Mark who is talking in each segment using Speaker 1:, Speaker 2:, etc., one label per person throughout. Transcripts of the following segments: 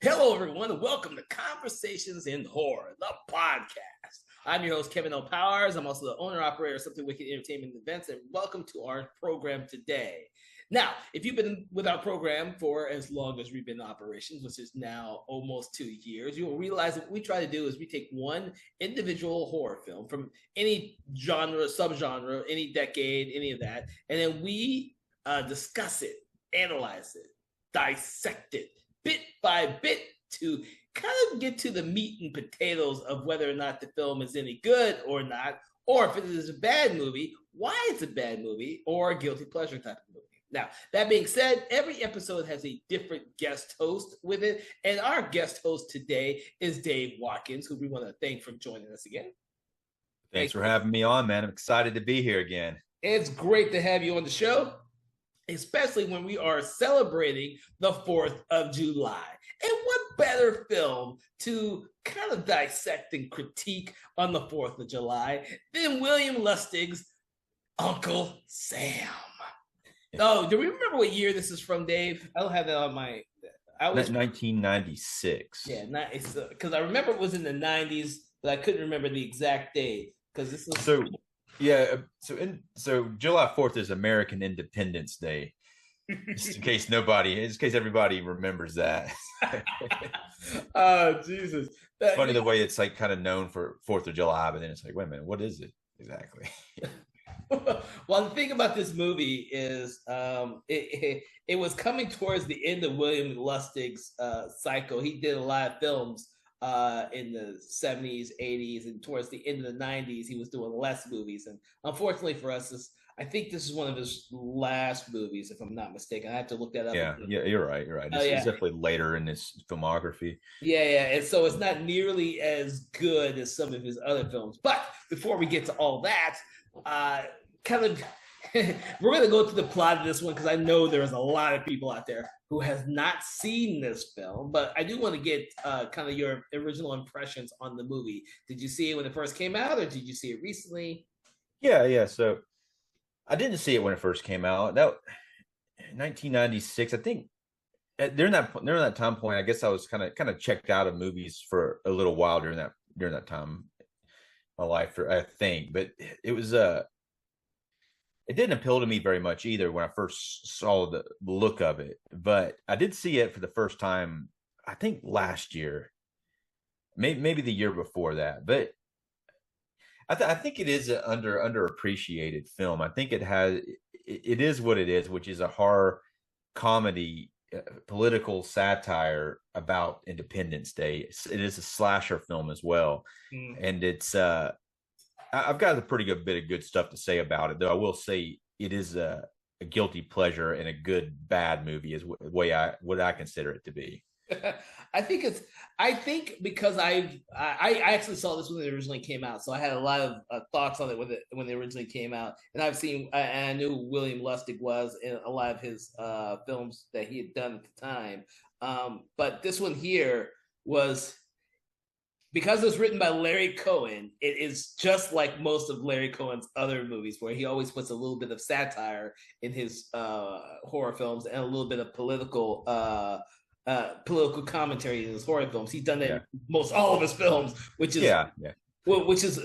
Speaker 1: Hello, everyone, and welcome to Conversations in Horror, the podcast. I'm your host, Kevin O. Powers. I'm also the owner-operator of Something Wicked Entertainment Events, and welcome to our program today. Now, if you've been with our program for as long as we've been in operations, which is now almost 2 years, you will realize that what we try to do is we take one individual horror film from any genre, subgenre, any decade, any of that, and then we discuss it, analyze it, dissect it, bit by bit to kind of get to the meat and potatoes of whether or not the film is any good or not, or if it is a bad movie, why it's a bad movie, or a guilty pleasure type of movie. Now, that being said, every episode has a different guest host with it, and our guest host today is Dave Watkins, who we want to thank for joining us again.
Speaker 2: Thanks for having me on, man. I'm excited to be here again.
Speaker 1: It's great to have you on the show, especially when we are celebrating the 4th of July. And what better film to kind of dissect and critique on the 4th of July than William Lustig's Uncle Sam? Oh, do we remember what year this is from, Dave? I don't have that on my...
Speaker 2: That's 1996.
Speaker 1: Yeah, because I remember it was in the 90s, but I couldn't remember the exact date. Because this is...
Speaker 2: So July 4th is American Independence Day. Just in case everybody remembers that.
Speaker 1: Oh, Jesus.
Speaker 2: It's funny the way it's like kind of known for 4th of July, but then it's like, wait a minute, what is it exactly?
Speaker 1: Well, the thing about this movie is it was coming towards the end of William Lustig's cycle. He did a lot of films in the 70s, 80s, and towards the end of the 90s, he was doing less movies. And unfortunately for us, I think this is one of his last movies, if I'm not mistaken. I have to look that up.
Speaker 2: Yeah, you're right. It's definitely later in his filmography.
Speaker 1: Yeah, and so it's not nearly as good as some of his other films. But before we get to all that, we're going to go to the plot of this one because I know there's a lot of people out there who has not seen this film, but I do want to get kind of your original impressions on the movie. Did you see it when it first came out, or did you see it recently?
Speaker 2: Yeah. So I didn't see it when it first came out. That 1996, I think. During that time point, I guess I was kind of checked out of movies for a little while during that time in my life, I think. But it was it didn't appeal to me very much either when I first saw the look of it. But I did see it for the first time, I think last year, maybe the year before that. But I think it is an underappreciated film. I think it is what it is, which is a horror comedy, political satire about Independence Day. It is a slasher film as well, and it's I've got a pretty good bit of good stuff to say about it, though I will say it is a guilty pleasure and a good bad movie is what I consider it to be.
Speaker 1: I think because I actually saw this when it originally came out, so I had a lot of thoughts on it when it originally came out, and and I knew who William Lustig was in a lot of his films that he had done at the time. But this one here was, because it was written by Larry Cohen, it is just like most of Larry Cohen's other movies, where he always puts a little bit of satire in his horror films and a little bit of political commentary in his horror films. He's done that in most all of his films, which is which is,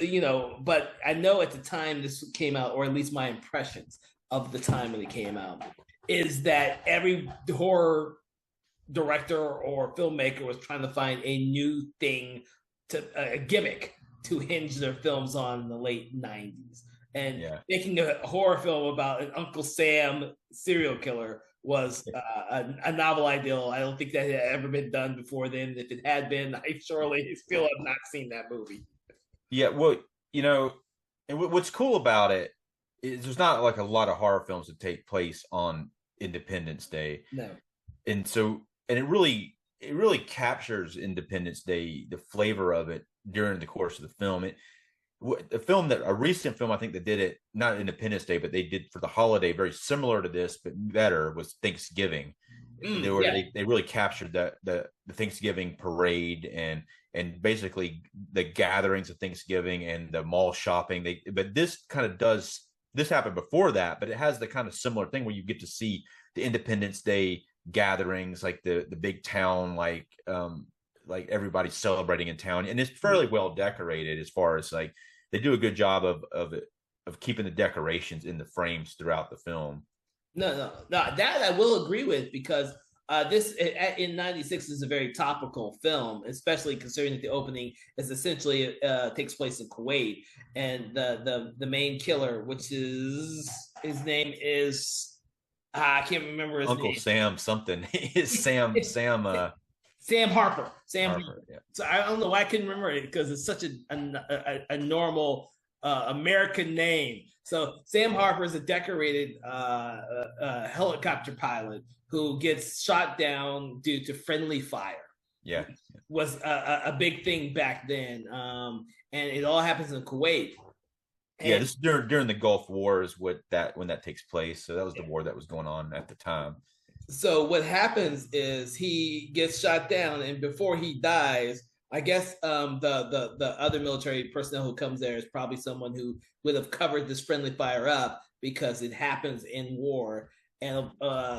Speaker 1: but I know at the time this came out, or at least my impressions of the time when it came out, is that every horror director or filmmaker was trying to find a new thing, a gimmick to hinge their films on in the late 90s. And making a horror film about an Uncle Sam serial killer was a novel ideal. I don't think that had ever been done before then. If it had been, I surely still have not seen that movie.
Speaker 2: Yeah, well, and what's cool about it is there's not like a lot of horror films that take place on Independence Day.
Speaker 1: No.
Speaker 2: And it really captures Independence Day, the flavor of it during the course of the film. A recent film, I think that did it, not Independence Day, but they did for the holiday, very similar to this, but better, was Thanksgiving. They really captured the Thanksgiving parade and basically the gatherings of Thanksgiving and the mall shopping. But this happened before that, but it has the kind of similar thing where you get to see the Independence Day gatherings, like the big town, like everybody's celebrating in town, and it's fairly well decorated as far as like they do a good job of keeping the decorations in the frames throughout the film.
Speaker 1: No. That I will agree with because this in '96 is a very topical film, especially considering that the opening is essentially takes place in Kuwait, and the main killer, which is his name is I can't remember his
Speaker 2: Uncle
Speaker 1: name.
Speaker 2: Sam something is Sam
Speaker 1: Sam Harper. Sam
Speaker 2: Harper. Yeah.
Speaker 1: So I don't know why I couldn't remember it because it's such a normal American name. So Sam Harper is a decorated helicopter pilot who gets shot down due to friendly fire.
Speaker 2: Yeah,
Speaker 1: Was a big thing back then, and it all happens in Kuwait.
Speaker 2: Yeah, this during the Gulf War is when that takes place. So that was the war that was going on at the time.
Speaker 1: So what happens is he gets shot down, and before he dies, I guess the other military personnel who comes there is probably someone who would have covered this friendly fire up because it happens in war. And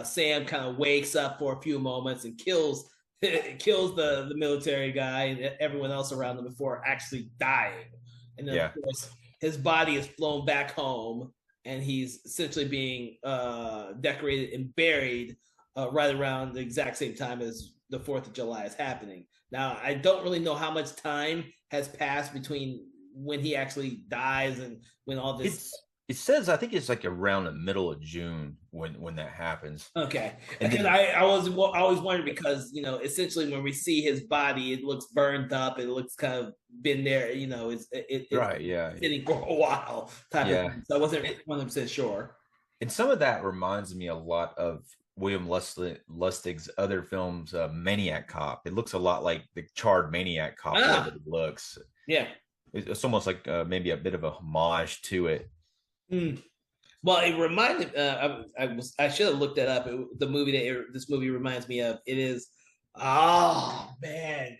Speaker 1: Sam kind of wakes up for a few moments and kills the military guy and everyone else around him before actually dying. And then of course his body is flown back home, and he's essentially being decorated and buried right around the exact same time as the 4th of July is happening. Now, I don't really know how much time has passed between when he actually dies and when all this.
Speaker 2: It says, I think it's like around the middle of June when that happens.
Speaker 1: Okay, because I always wondered because essentially when we see his body, it looks burned up. It looks kind of been there. It's
Speaker 2: right, yeah,
Speaker 1: sitting for a while. Type of thing. So I wasn't 100% sure.
Speaker 2: And some of that reminds me a lot of William Lustig's other films, Maniac Cop. It looks a lot like the charred Maniac Cop that it looks.
Speaker 1: Yeah,
Speaker 2: it's almost like maybe a bit of a homage to it.
Speaker 1: Well, it reminded. I should have looked that up. The movie this movie reminds me of. It is. Oh man,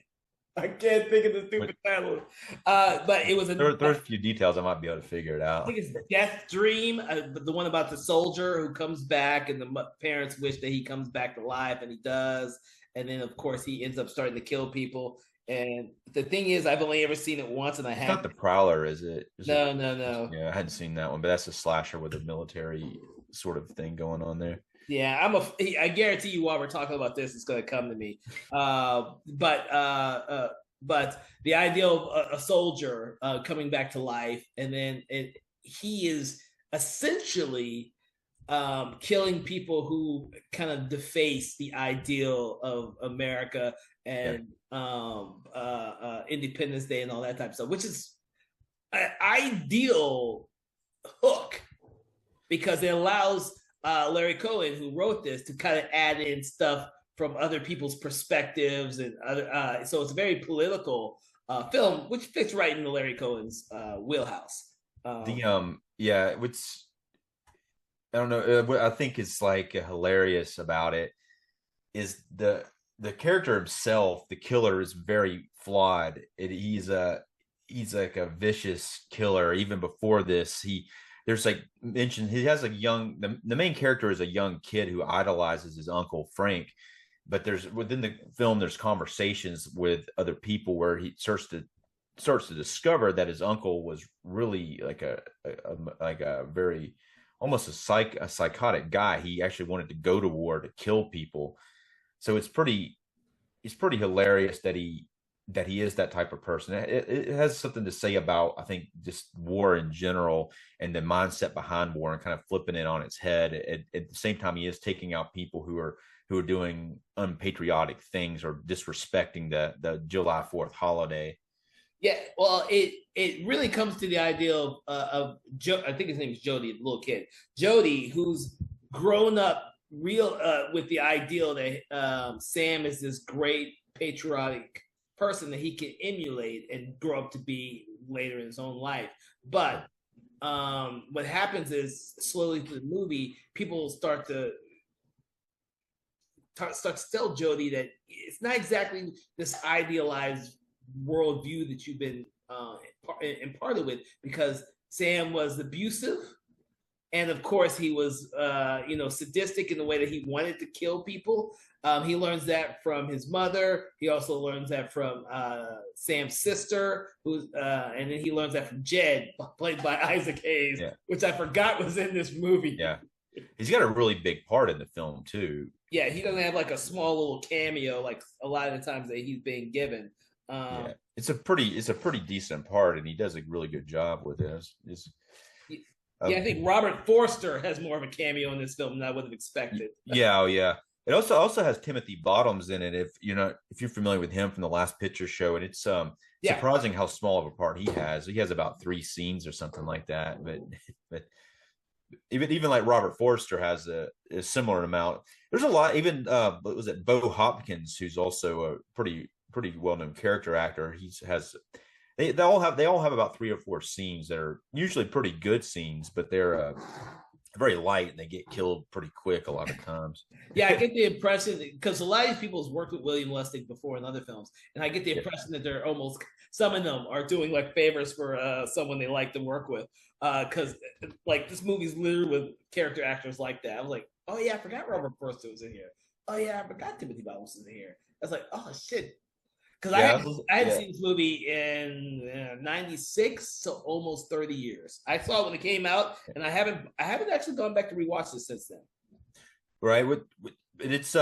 Speaker 1: I can't think of the stupid title. But it was
Speaker 2: there's a few details I might be able to figure it out.
Speaker 1: I think it's Death Dream, the one about the soldier who comes back, and the parents wish that he comes back to life, and he does. And then, of course, he ends up starting to kill people. And the thing is, I've only ever seen it once, and I haven't.
Speaker 2: Not The Prowler, is it?
Speaker 1: No.
Speaker 2: Yeah, I hadn't seen that one, but that's a slasher with a military sort of thing going on there.
Speaker 1: Yeah, I guarantee you, while we're talking about this, it's going to come to me. But the idea of a soldier coming back to life, and then he is essentially killing people who kind of deface the ideal of America and Independence Day and all that type of stuff, which is an ideal hook because it allows Larry Cohen, who wrote this, to kind of add in stuff from other people's perspectives and other. So it's a very political film, which fits right into Larry Cohen's wheelhouse.
Speaker 2: Which I don't know. What I think is like hilarious about it is the character himself. The killer is very flawed. He's like a vicious killer. Even before this, there's like mentioned he has a young. The main character is a young kid who idolizes his uncle Frank. But within the film, there's conversations with other people where he starts to discover that his uncle was really like a very almost a psychotic guy. He actually wanted to go to war to kill people. So it's pretty hilarious that he is that type of person. It has something to say about, I think, just war in general and the mindset behind war and kind of flipping it on its head. At the same time, he is taking out people who are doing unpatriotic things or disrespecting the July 4th holiday.
Speaker 1: Yeah, well, it really comes to the idea of Joe. I think his name is Jody, the little kid, Jody, who's grown up with the ideal that Sam is this great patriotic person that he can emulate and grow up to be later in his own life. But what happens is slowly through the movie, people start to tell Jody that it's not exactly this idealized worldview that you've been imparted with, because Sam was abusive and of course he was sadistic in the way that he wanted to kill people. He learns that from his mother. He also learns that from Sam's sister, and then he learns that from Jed, played by Isaac Hayes,
Speaker 2: Yeah.
Speaker 1: which I forgot was in this movie.
Speaker 2: Yeah. He's got a really big part in the film too.
Speaker 1: Yeah, he doesn't have like a small little cameo like a lot of the times that he's being given.
Speaker 2: Yeah. It's a pretty decent part, and he does a really good job with it.
Speaker 1: Yeah, I think Robert Forster has more of a cameo in this film than I would have expected.
Speaker 2: Yeah, yeah. It also has Timothy Bottoms in it. If you're familiar with him from the Last Picture Show, and it's surprising how small of a part he has. He has about 3 scenes or something like that. But even like Robert Forster has a similar amount. There's a lot. Even what was it, Bo Hopkins, who's also a pretty well known character actor. They all have about 3 or 4 scenes that are usually pretty good scenes, but they're very light and they get killed pretty quick a lot of times.
Speaker 1: Yeah, I get the impression because a lot of these people have worked with William Lustig before in other films, and I get the impression that they're almost, some of them are doing like favors for someone they like to work with. Because like this movie's littered with character actors like that. I was like, oh yeah, I forgot Robert Forster was in here. Oh yeah, I forgot Timothy Bottoms was in here. I was like, oh shit. Because I had seen this movie in '96, so almost 30 years. I saw it when it came out, and I haven't actually gone back to rewatch it since then.
Speaker 2: Right. It's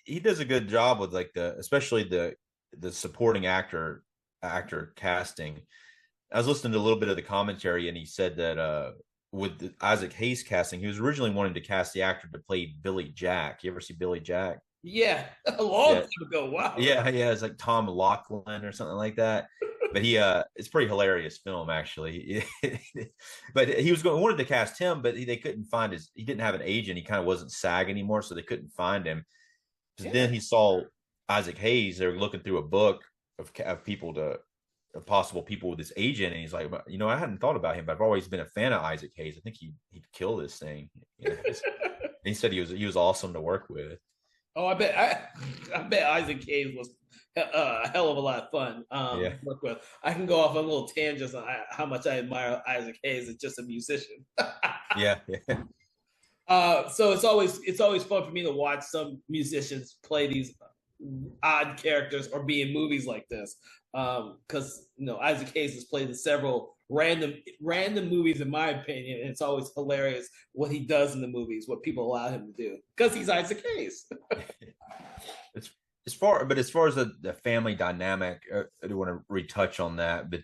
Speaker 2: he does a good job with like especially the supporting actor casting. I was listening to a little bit of the commentary, and he said that with the Isaac Hayes casting, he was originally wanting to cast the actor to play Billy Jack. You ever see Billy Jack?
Speaker 1: Yeah, a long time ago. Wow.
Speaker 2: Yeah, it's like Tom Laughlin or something like that. But it's a pretty hilarious film actually. But he wanted to cast him, but they couldn't find he didn't have an agent. He kind of wasn't SAG anymore, so they couldn't find him. Yeah. Then he saw Isaac Hayes. They were looking through a book of possible people with this agent, and he's like, I hadn't thought about him, but I've always been a fan of Isaac Hayes. I think he'd kill this thing. He said he was awesome to work with.
Speaker 1: Oh, I bet Isaac Hayes was a hell of a lot of fun to work with. I can go off on little tangents on how much I admire Isaac Hayes as just a musician.
Speaker 2: Yeah.
Speaker 1: So it's always fun for me to watch some musicians play these odd characters or be in movies like this. Because Isaac Hayes has played in several random movies, in my opinion, and it's always hilarious what he does in the movies, what people allow him to do, because he's Isaac Hayes.
Speaker 2: As far as the family dynamic, I do want to retouch on that, but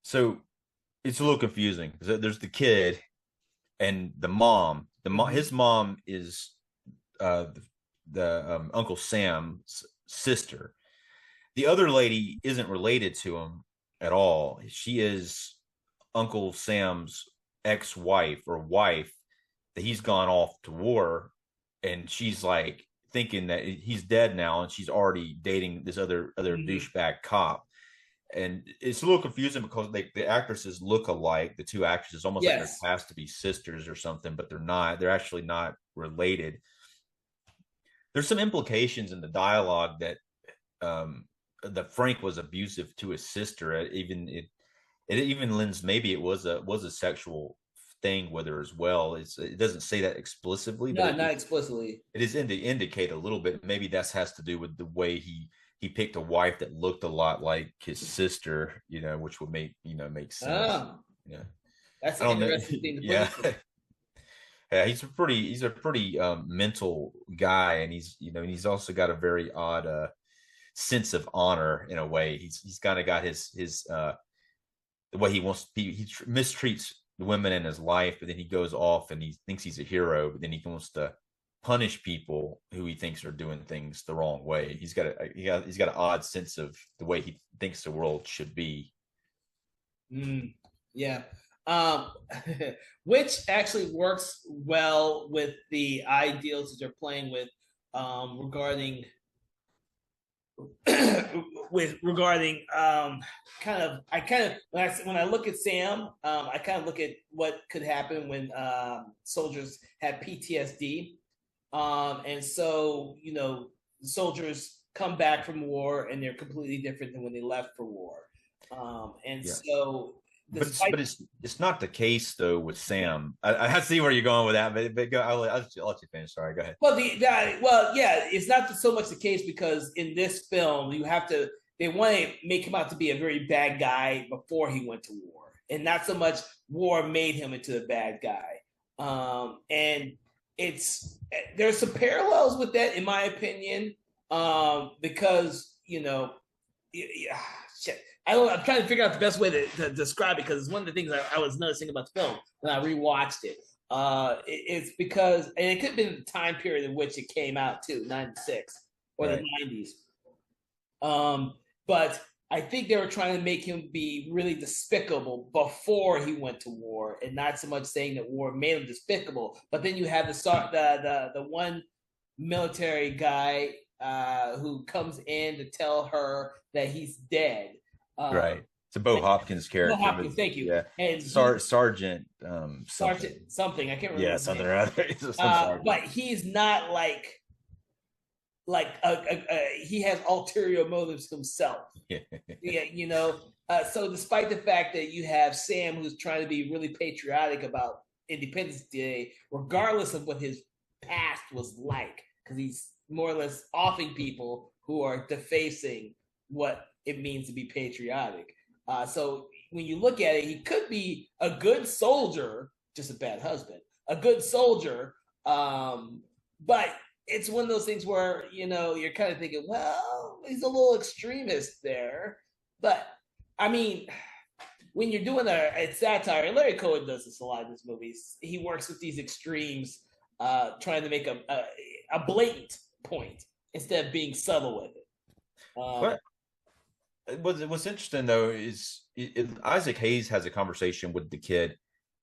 Speaker 2: so it's a little confusing. There's the kid and the mom. His mom is the Uncle Sam's sister. The other lady isn't related to him at all. She is Uncle Sam's ex-wife or wife that he's gone off to war, and she's like thinking that he's dead now, and she's already dating this other douchebag cop. And it's a little confusing because the actresses look alike. The 2 actresses, almost like they're cast to be sisters or something, but they're not. They're actually not related. There's some implications in the dialogue that Frank was abusive to his sister. It even lends, maybe it was a sexual thing with her as well. It doesn't say that explicitly.
Speaker 1: No, not explicitly.
Speaker 2: It is to indicate a little bit. Maybe that has to do with the way he picked a wife that looked a lot like his sister, which would make sense.
Speaker 1: Oh. Yeah, that's an interesting thing to put.
Speaker 2: Yeah, he's a pretty mental guy, and he's also got a very odd sense of honor in a way. He's kind of got his the way he wants to be. He mistreats the women in his life, but then he goes off and he thinks he's a hero, but then he wants to punish people who he thinks are doing things the wrong way. He's got an odd sense of the way he thinks the world should be.
Speaker 1: Yeah. Which actually works well with the ideals that they're playing with regarding when I look at Sam, I kind of look at what could happen when soldiers have PTSD, and so soldiers come back from war and they're completely different than when they left for war, so despite
Speaker 2: it's not the case though with Sam. I see where you're going with that, but go. I'll let you finish. Sorry, go ahead.
Speaker 1: well, yeah, it's not so much the case because in this film they want to make him out to be a very bad guy before he went to war, and not so much war made him into a bad guy. And there's some parallels with that in my opinion, because yeah, shit. I'm trying to figure out the best way to describe it because it's one of the things I was noticing about the film when I rewatched it. It's because, and it could have been the time period in which it came out too, 96 or right. The 90s. But I think they were trying to make him be really despicable before he went to war, and not so much saying that war made him despicable. But then you have the one military guy who comes in to tell her that he's dead.
Speaker 2: Right. It's a Bo Hopkins character.
Speaker 1: Bo Hopkins, thank you.
Speaker 2: Yeah. And Sergeant
Speaker 1: something. I can't remember.
Speaker 2: Yeah, something or other.
Speaker 1: But he's not like he has ulterior motives himself. Yeah, so despite the fact that you have Sam who's trying to be really patriotic about Independence Day, regardless of what his past was like, because he's more or less offing people who are defacing what it means to be patriotic. So when you look at it, he could be a good soldier, just a bad husband, a good soldier, but it's one of those things where, you're kind of thinking, well, he's a little extremist there. But, I mean, when you're doing a satire, Larry Cohen does this a lot in his movies. He works with these extremes, trying to make a blatant point instead of being subtle with it.
Speaker 2: What's interesting though is Isaac Hayes has a conversation with the kid.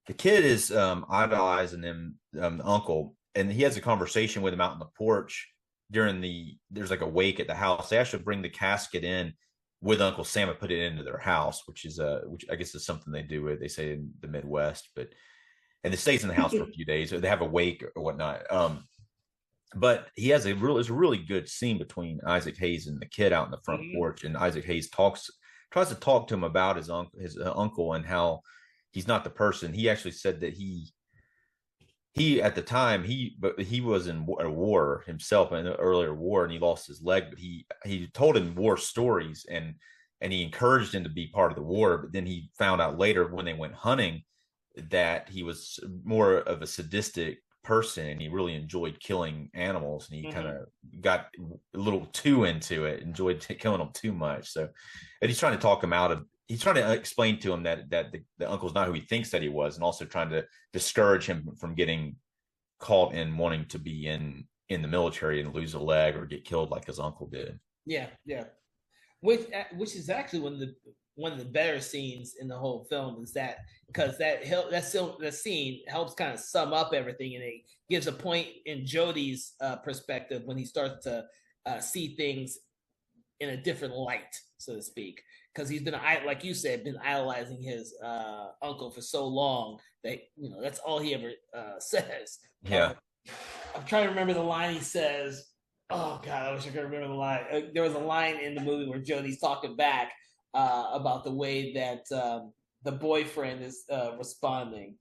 Speaker 2: The kid is idolizing him, the uncle, and he has a conversation with him out on the porch there's like a wake at the house. They actually bring the casket in with Uncle Sam and put it into their house, which I guess is something they do. They say in the Midwest, and it stays in the house for a few days. Or they have a wake or whatnot. But he has it's a really good scene between Isaac Hayes and the kid out in the front porch, and Isaac Hayes tries to talk to him about his uncle and how he's not the person. He actually said that he at the time he was in a war himself, in an earlier war, and he lost his leg. But he told him war stories and he encouraged him to be part of the war. But then he found out later when they went hunting that he was more of a sadistic person and he really enjoyed killing animals, and he kind of got a little too into it, enjoyed killing them too much. So, and he's trying to talk him out of. He's trying to explain to him that the uncle's not who he thinks that he was, and also trying to discourage him from getting caught in wanting to be in the military and lose a leg or get killed like his uncle did.
Speaker 1: Yeah. Which is actually one of the better scenes in the whole film, is that because that scene helps kind of sum up everything, and it gives a point in Jody's perspective when he starts to see things in a different light, so to speak. Because he's been, like you said, been idolizing his uncle for so long that that's all he ever says.
Speaker 2: Yeah,
Speaker 1: I'm trying to remember the line he says. Oh God, I wish I could remember the line. There was a line in the movie where Jody's talking back about the way that the boyfriend is responding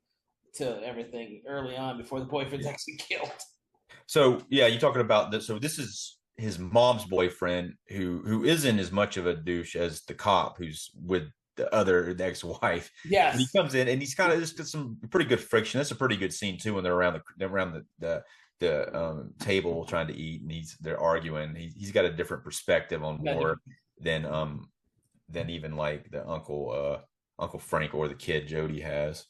Speaker 1: to everything early on before the boyfriend's actually killed.
Speaker 2: So yeah, you're talking about this. So this is his mom's boyfriend who isn't as much of a douche as the cop who's with the ex-wife.
Speaker 1: Yes.
Speaker 2: And he comes in and he's kind of just some pretty good friction. That's a pretty good scene too when they're around the table trying to eat, and they're arguing. He's got a different perspective on war than even like the Uncle Frank or the kid Jody has,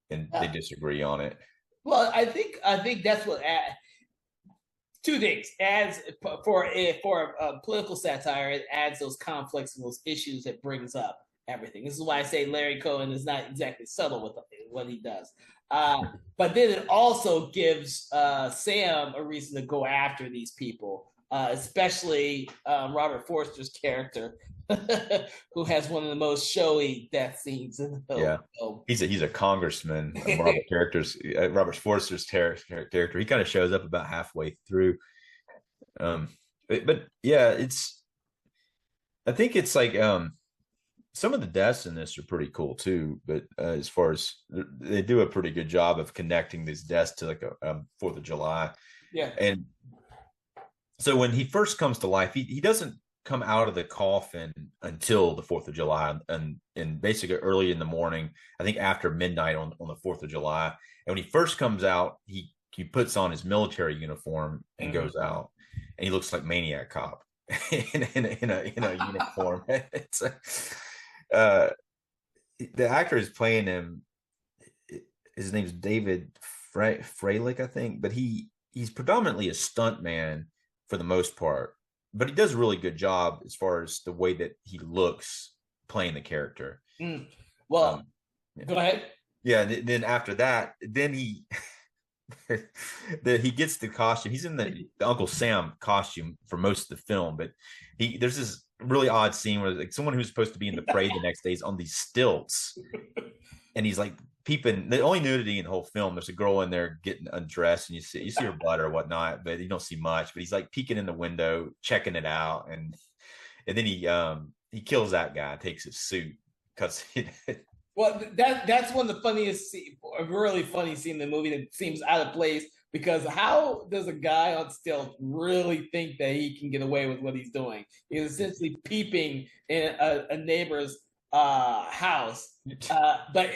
Speaker 2: and they disagree on it.
Speaker 1: Well, I think that's what two things adds for a political satire. It adds those conflicts and those issues that brings up everything. This is why I say Larry Cohen is not exactly subtle with what he does. But then it also gives Sam a reason to go after these people, especially Robert Forster's character, who has one of the most showy death scenes in the film.
Speaker 2: Yeah, he's a congressman. Robert Forster's character. He kind of shows up about halfway through. But yeah, I think it's like some of the deaths in this are pretty cool too. But as far as they do a pretty good job of connecting these deaths to like a 4th of July.
Speaker 1: Yeah.
Speaker 2: And so when he first comes to life, he doesn't come out of the coffin until the 4th of July, and basically early in the morning, I think after midnight on the 4th of July. And when he first comes out, he puts on his military uniform and goes out, and he looks like Maniac Cop in a uniform. It's uh, the actor is playing him. His name's David Freilich, I think, but he's predominantly a stunt man for the most part, but he does a really good job as far as the way that he looks playing the character.
Speaker 1: Well,
Speaker 2: yeah.
Speaker 1: Go ahead.
Speaker 2: Yeah, then after that, then he he gets the costume. He's in the Uncle Sam costume for most of the film, but there's this really odd scene where like someone who's supposed to be in the parade the next day is on these stilts, and he's like peeping. The only nudity in the whole film, there's a girl in there getting undressed, and you see her butt or whatnot, but you don't see much. But he's like peeking in the window, checking it out, and then he kills that guy, takes his suit, cuts it.
Speaker 1: Well, that's one of the funniest, a really funny scene in the movie that seems out of place, because how does a guy on stilts really think that he can get away with what he's doing? He's essentially peeping in a neighbor's house, but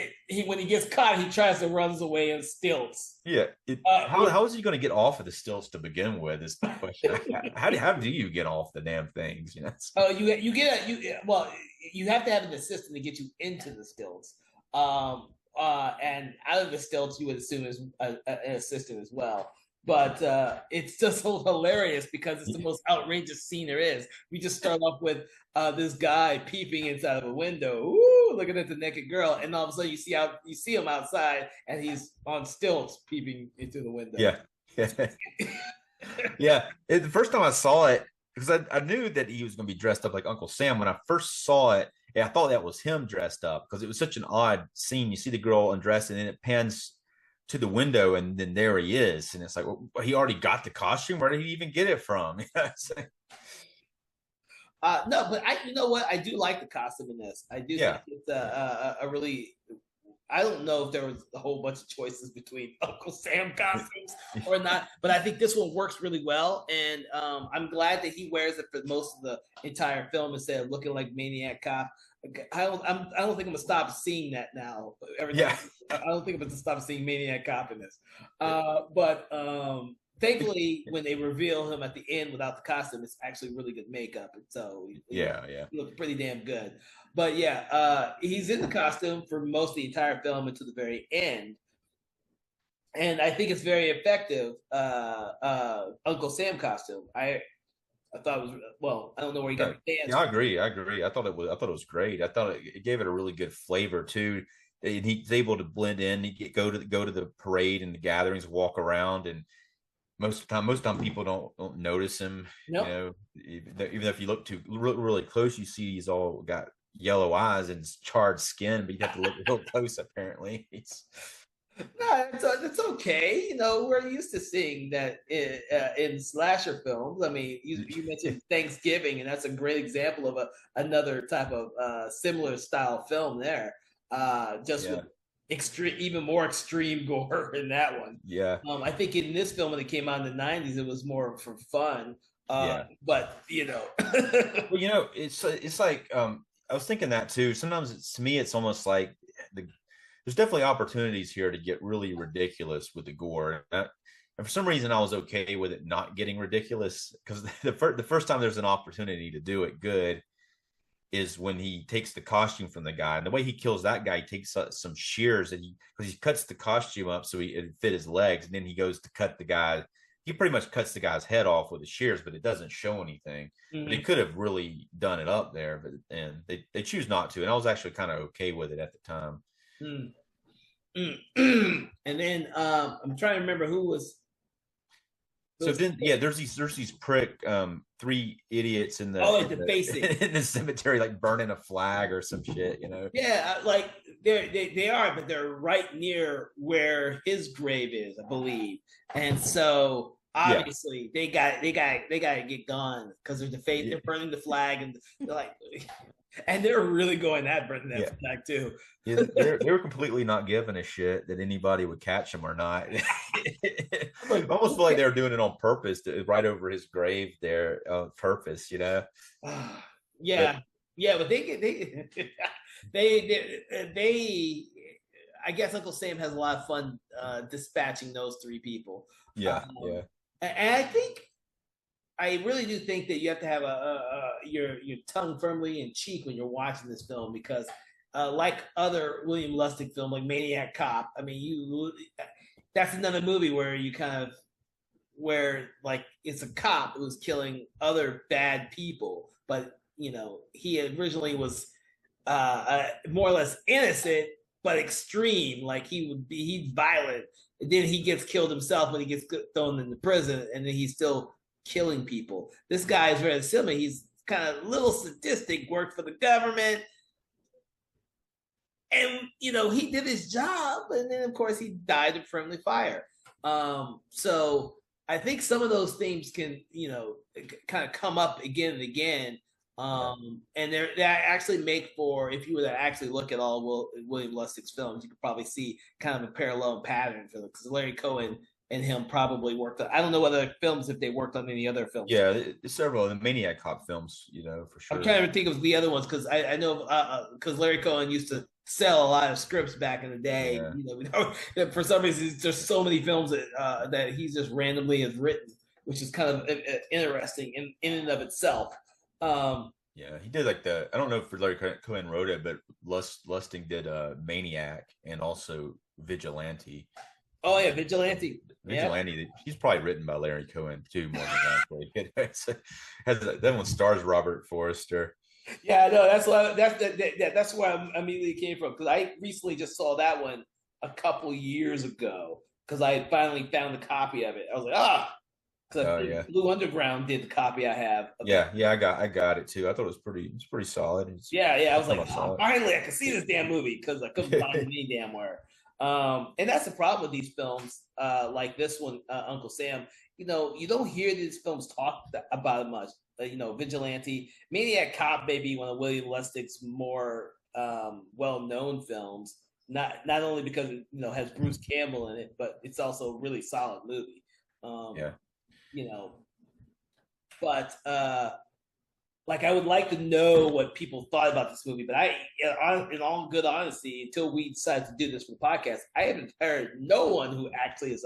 Speaker 1: when he gets caught, he tries to runs away in stilts.
Speaker 2: Yeah, how is he going to get off of the stilts to begin with? Is the question. how do you get off the damn things? You know.
Speaker 1: You have to have an assistant to get you into the stilts, and out of the stilts, you would assume is an assistant as well. But it's just so hilarious because it's the most outrageous scene there is. We just start off with this guy peeping inside of a window, looking at the naked girl, and all of a sudden you see him outside, and he's on stilts peeping into the window.
Speaker 2: Yeah, yeah. The first time I saw it, because I knew that he was going to be dressed up like Uncle Sam. When I first saw it, I thought that was him dressed up, because it was such an odd scene. You see the girl undressed, and then it pans to the window, and then there he is, and it's like, well, he already got the costume. Where did he even get it from?
Speaker 1: No, but you know what? I do like the costume in this. I do think it's a really. I don't know if there was a whole bunch of choices between Uncle Sam costumes or not, but I think this one works really well, and I'm glad that he wears it for most of the entire film instead of looking like Maniac Cop. I don't think I'm gonna stop seeing that now. I don't think I'm gonna stop seeing Maniac Cop in this. But thankfully, when they reveal him at the end without the costume, it's actually really good makeup, and so he looks pretty damn good. But he's in the costume for most of the entire film until the very end, and I think it's very effective. Uncle Sam costume. I thought it was I don't know where he got the dance.
Speaker 2: Yeah, I agree. I thought it was great. I thought it gave it a really good flavor too. And he's able to blend in. He go to the parade and the gatherings, walk around, and most of the time people don't notice him.
Speaker 1: Nope.
Speaker 2: You know, even if you look too really close, you see he's all got yellow eyes and charred skin, but you have to look real close. Apparently,
Speaker 1: no, it's okay. You know, we're used to seeing that in slasher films. I mean, you mentioned Thanksgiving, and that's a great example of another type of similar style film there. With even more extreme gore in that one.
Speaker 2: Yeah.
Speaker 1: I think in this film when it came out in the 90s, it was more for fun. But you know,
Speaker 2: well, you know, it's like I was thinking that too. Sometimes to me, it's almost like there's definitely opportunities here to get really ridiculous with the gore. And for some reason, I was okay with it not getting ridiculous, because the first time there's an opportunity to do it good is when he takes the costume from the guy. And the way he kills that guy, he takes some shears and because he cuts the costume up so it fit his legs, and then he goes to cut the guy. He pretty much cuts the guy's head off with the shears, but it doesn't show anything. Mm-hmm. But he could have really done it up there, and they choose not to. And I was actually kind of okay with it at the time.
Speaker 1: And then I'm trying to remember who was.
Speaker 2: So then, there's these prick 3 idiots in the cemetery, like burning a flag or some shit, you know?
Speaker 1: Yeah, like they are, but they're right near where his grave is, I believe, and so obviously they got to get gone because they're burning the flag, and they're like. And they're really going at
Speaker 2: Yeah.
Speaker 1: Brendan Fleck too.
Speaker 2: Yeah, they were completely not giving a shit that anybody would catch him or not. I
Speaker 1: Like,
Speaker 2: almost feel like they were doing it on purpose, right over his grave there, purpose, you know.
Speaker 1: yeah,
Speaker 2: But
Speaker 1: yeah, but they I guess Uncle Sam has a lot of fun dispatching those three people.
Speaker 2: yeah,
Speaker 1: Um,
Speaker 2: yeah,
Speaker 1: and I really do think that you have to have your tongue firmly in cheek when you're watching this film because, like other William Lustig film, like Maniac Cop, I mean, that's another movie where you kind of where like it's a cop who's killing other bad people, but he originally was more or less innocent but extreme. Like he's violent, and then he gets killed himself when he gets thrown into prison, and then he's still killing people. This guy is very similar. He's kind of a little sadistic, worked for the government, and he did his job, and then of course he died of friendly fire. So I think some of those themes can kind of come up again and again.
Speaker 2: yeah,
Speaker 1: And they actually make for, if you were to actually look at all William Lustig's films, you could probably see kind of a parallel pattern for them because Larry Cohen and him probably worked on, I don't know whether films, if they worked on any other films.
Speaker 2: yeah. Several of the Maniac Cop films, for
Speaker 1: I'm
Speaker 2: sure.
Speaker 1: trying to think of the other ones because I know because Larry Cohen used to sell a lot of scripts back in the day.
Speaker 2: Yeah,
Speaker 1: For some reason, there's so many films that he's just randomly has written, which is kind of interesting in and of itself.
Speaker 2: yeah. He did like I don't know if Larry Cohen wrote it, but Lustig did Maniac and also Vigilante.
Speaker 1: Oh yeah, Vigilante. Yeah,
Speaker 2: Vigilante, he's probably written by Larry Cohen too, more than likely. That one stars Robert Forster.
Speaker 1: yeah. I know that's where I immediately came from because I recently just saw that one a couple years ago because I finally found a copy of it. I was like, because
Speaker 2: Oh yeah,
Speaker 1: Blue Underground did the copy I have.
Speaker 2: yeah. I got it too. I thought it's pretty solid.
Speaker 1: Yeah. I was like,
Speaker 2: I
Speaker 1: finally, I can see this damn movie because I couldn't find it any damn where. And that's the problem with these films, like this one, Uncle Sam. You don't hear these films talked about much. Vigilante, Maniac Cop, maybe one of William Lustig's more well-known films. Not only because it has Bruce Campbell in it, but it's also a really solid movie.
Speaker 2: yeah,
Speaker 1: You know, but like I would like to know what people thought about this movie, but in all good honesty, until we decided to do this for the podcast, I haven't heard no one who actually has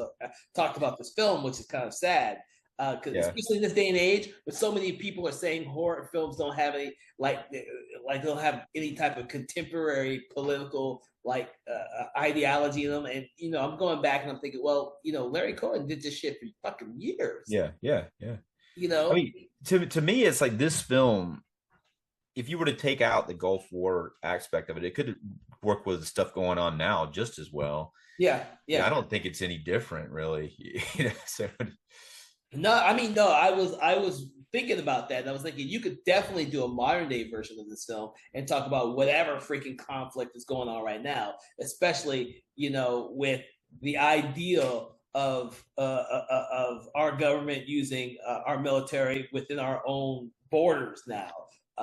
Speaker 1: talked about this film, which is kind of sad. Because especially in this day and age, but so many people are saying horror films don't have any like don't have any type of contemporary political ideology in them. And I'm going back and I'm thinking, well, Larry Cohen did this shit for fucking years.
Speaker 2: yeah. I mean, to me, it's like this film. If you were to take out the Gulf War aspect of it, it could work with the stuff going on now just as well.
Speaker 1: Yeah.
Speaker 2: I don't think it's any different, really. So
Speaker 1: No, I mean, no, I was thinking about that. And I was thinking you could definitely do a modern day version of this film and talk about whatever freaking conflict is going on right now, especially, with the idea of our government using our military within our own borders now.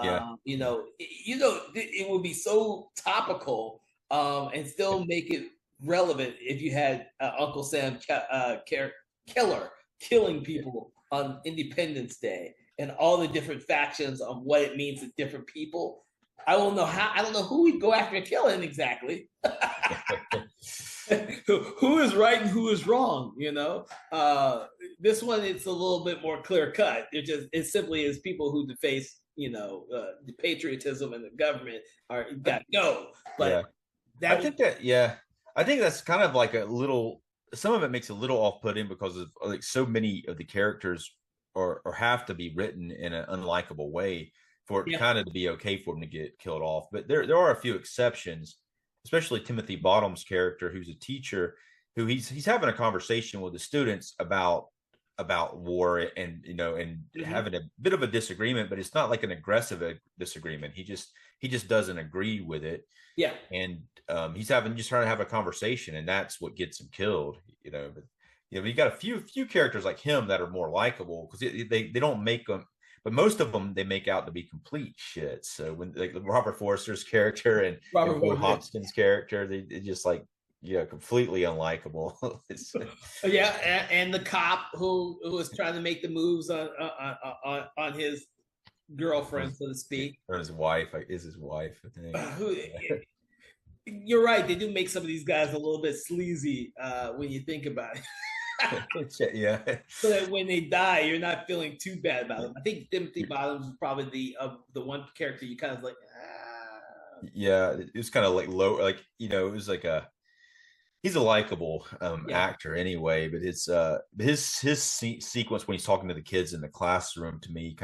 Speaker 2: yeah,
Speaker 1: It would be so topical and still make it relevant if you had Uncle Sam Killer killing people on Independence Day and all the different factions of what it means to different people. I don't know who we'd go after and kill him exactly. Who is right and who is wrong, this one, it's a little bit more clear cut. It simply is people who deface, the patriotism and the government are got to go. But
Speaker 2: I think that's kind of like a little. Some of it makes it a little off-putting because of like so many of the characters or have to be written in an unlikable way for it kind of to be okay for them to get killed off. But there are a few exceptions, especially Timothy Bottom's character, who's a teacher, who he's having a conversation with the students about war and having a bit of a disagreement, but it's not like an aggressive disagreement. He just doesn't agree with it.
Speaker 1: Yeah.
Speaker 2: And he's trying to have a conversation, and that's what gets him killed. But you got a few characters like him that are more likable because they don't make them but most of them they make out to be complete shit. So when like Robert Forster's character and Will Hoxton's character, they just like completely unlikable.
Speaker 1: Yeah, and the cop who was trying to make the moves on his girlfriend, so to speak,
Speaker 2: or his wife is his wife. I think.
Speaker 1: You're right. They do make some of these guys a little bit sleazy when you think about it.
Speaker 2: Yeah.
Speaker 1: So that when they die, you're not feeling too bad about them. I think Timothy Bottoms is probably the one character you kind of like.
Speaker 2: Yeah, it was kind of like low, like it was like he's a likable actor anyway, but his sequence when he's talking to the kids in the classroom, to me,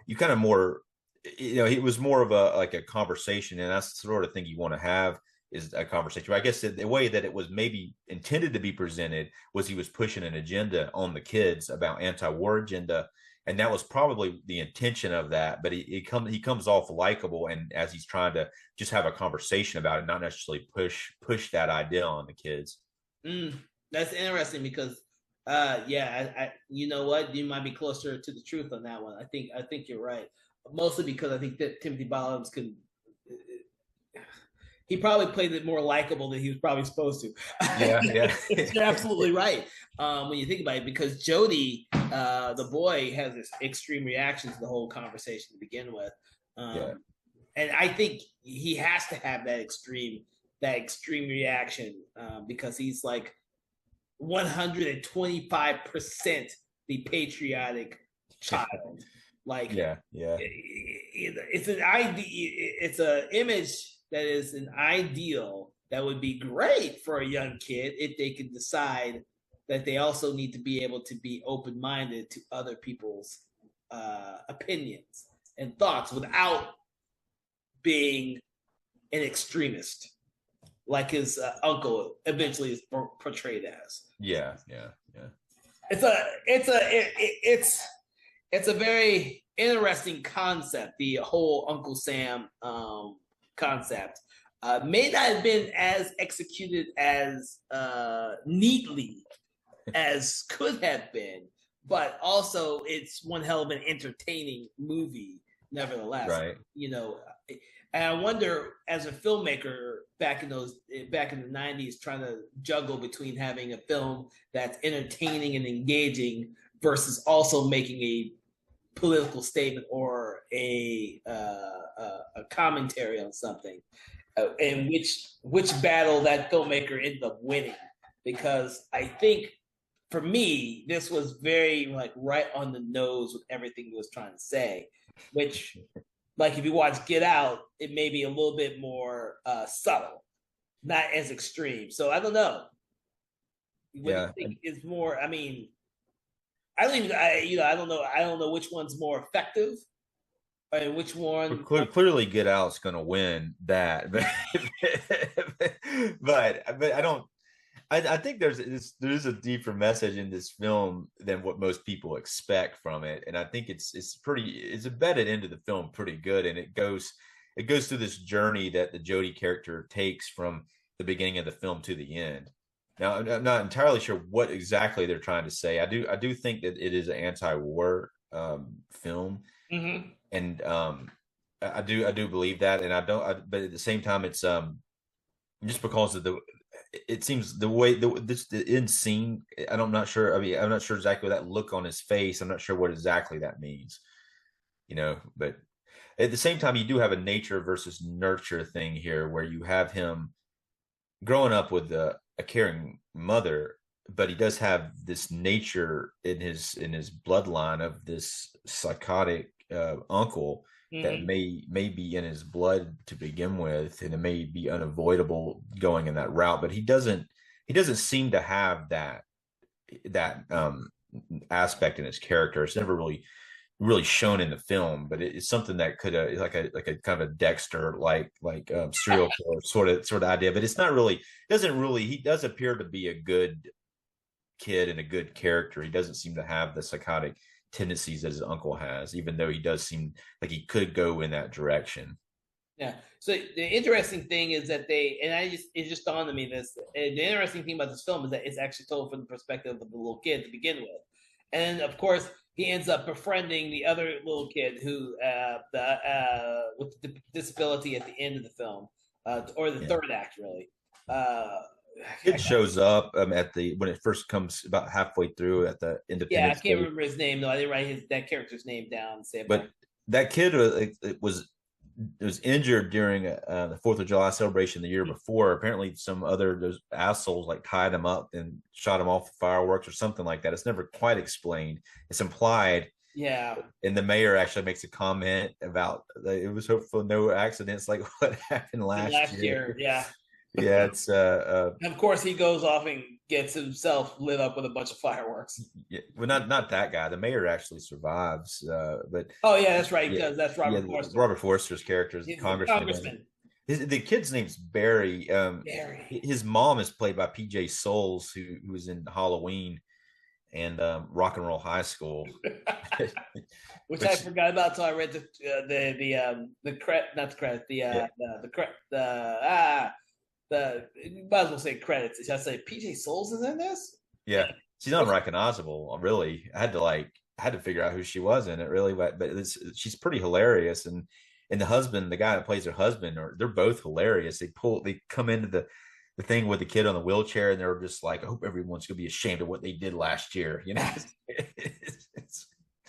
Speaker 2: you kind of more, it was more of a conversation, and that's the sort of thing you want to have, is a conversation. But I guess the way that it was maybe intended to be presented was he was pushing an agenda on the kids about anti-war agenda, and that was probably the intention of that. But he comes off likable, and as he's trying to just have a conversation about it, not necessarily push that idea on the kids.
Speaker 1: That's interesting because I you know what, you might be closer to the truth on that one. I think you're right, mostly because I think that Timothy Bottoms he probably played it more likable than he was probably supposed to.
Speaker 2: Yeah.
Speaker 1: You're absolutely right. When you think about it, because Jody, the boy, has this extreme reaction to the whole conversation to begin with. And I think he has to have that extreme reaction because he's like 125% the patriotic child. Like, it's an idea. It's an image that is an ideal that would be great for a young kid if they could decide that they also need to be able to be open-minded to other people's opinions and thoughts without being an extremist, like his uncle eventually is portrayed as.
Speaker 2: Yeah.
Speaker 1: It's a very interesting concept. The whole Uncle Sam concept may not have been as executed as neatly as could have been, but also it's one hell of an entertaining movie nevertheless.
Speaker 2: Right.
Speaker 1: And I wonder, as a filmmaker back in the 90s, trying to juggle between having a film that's entertaining and engaging versus also making a political statement or a commentary on something, and which battle that filmmaker ended up winning. Because I think for me, this was very like right on the nose with everything he was trying to say, which, like if you watch Get Out, it may be a little bit more subtle, not as extreme. So I don't know. What do you think is more? I mean, I don't know which one's more effective and which one.
Speaker 2: Clearly, Get Out's going to win that, but I don't. I think there's a deeper message in this film than what most people expect from it, and I think it's embedded into the film pretty good, and it goes through this journey that the Jody character takes from the beginning of the film to the end. Now, I'm not entirely sure what exactly they're trying to say. I do think that it is an anti-war film, and I do believe that, and but at the same time, it's just because of it seems the way the end scene. I'm not sure. I mean, I'm not sure exactly that look on his face. I'm not sure what exactly that means, But at the same time, you do have a nature versus nurture thing here, where you have him growing up with a caring mother, but he does have this nature in his bloodline of this psychotic uncle that may be in his blood to begin with, and it may be unavoidable going in that route. But he doesn't seem to have that aspect in his character. It's never really shown in the film, but it's something that could like a kind of a Dexter like serial killer sort of idea. But it's not really. He does appear to be a good kid and a good character. He doesn't seem to have the psychotic tendencies that his uncle has, even though he does seem like he could go in that direction.
Speaker 1: Yeah. So the interesting thing is that it just dawned on me the interesting thing about this film is that it's actually told from the perspective of the little kid to begin with. And of course, he ends up befriending the other little kid who with the disability at the end of the film, or the
Speaker 2: Yeah.
Speaker 1: third act, really. Uh,
Speaker 2: Kid shows up at the when it first comes about halfway through at the
Speaker 1: yeah, I
Speaker 2: Independence
Speaker 1: can't
Speaker 2: Day.
Speaker 1: remember his name though. I didn't write that character's name down. Say it back.
Speaker 2: But that kid was injured during the Fourth of July celebration the year before. Apparently, some other those assholes like tied him up and shot him off with fireworks or something like that. It's never quite explained. It's implied.
Speaker 1: Yeah.
Speaker 2: And the mayor actually makes a comment about it was hopeful no accidents like what happened last year.
Speaker 1: Yeah.
Speaker 2: Yeah, it's
Speaker 1: and of course he goes off and gets himself lit up with a bunch of fireworks.
Speaker 2: Yeah, well, not that guy. The mayor actually survives, but
Speaker 1: oh yeah, that's right.
Speaker 2: Yeah,
Speaker 1: That's Robert Forster.
Speaker 2: Robert Forster's character is the congressman. The kid's name's Barry.
Speaker 1: Barry.
Speaker 2: His mom is played by PJ Souls, who was in Halloween and Rock and Roll High School,
Speaker 1: which I forgot about until I read you might as well say credits. Should I say PJ Souls is in this?
Speaker 2: Yeah, she's unrecognizable. Really, I had to figure out who she was in it. Really, but she's pretty hilarious. And the husband, the guy that plays her husband, they're both hilarious. They come into the thing with the kid on the wheelchair, and they're just like, I hope everyone's gonna be ashamed of what they did last year. You know.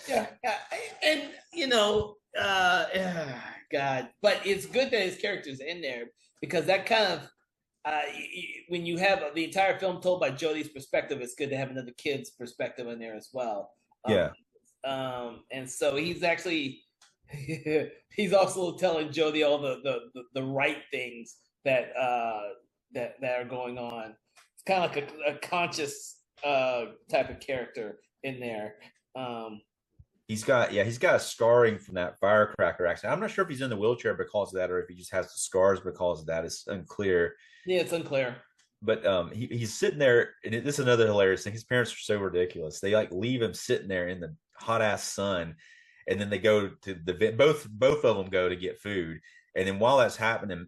Speaker 1: Yeah, and God, but it's good that his character's in there because that kind of. When you have the entire film told by Jodie's perspective, it's good to have another kid's perspective in there as well.
Speaker 2: Yeah.
Speaker 1: And so he's actually he's also telling Jodie all the right things that are going on. It's kind of like a conscious type of character in there.
Speaker 2: He's got a scarring from that firecracker accident. I'm not sure if he's in the wheelchair because of that or if he just has the scars because of that. It's unclear.
Speaker 1: Yeah, it's unclear.
Speaker 2: But he's sitting there, and this is another hilarious thing. His parents are so ridiculous. They like leave him sitting there in the hot ass sun, and then they go to the both of them go to get food. And then while that's happening,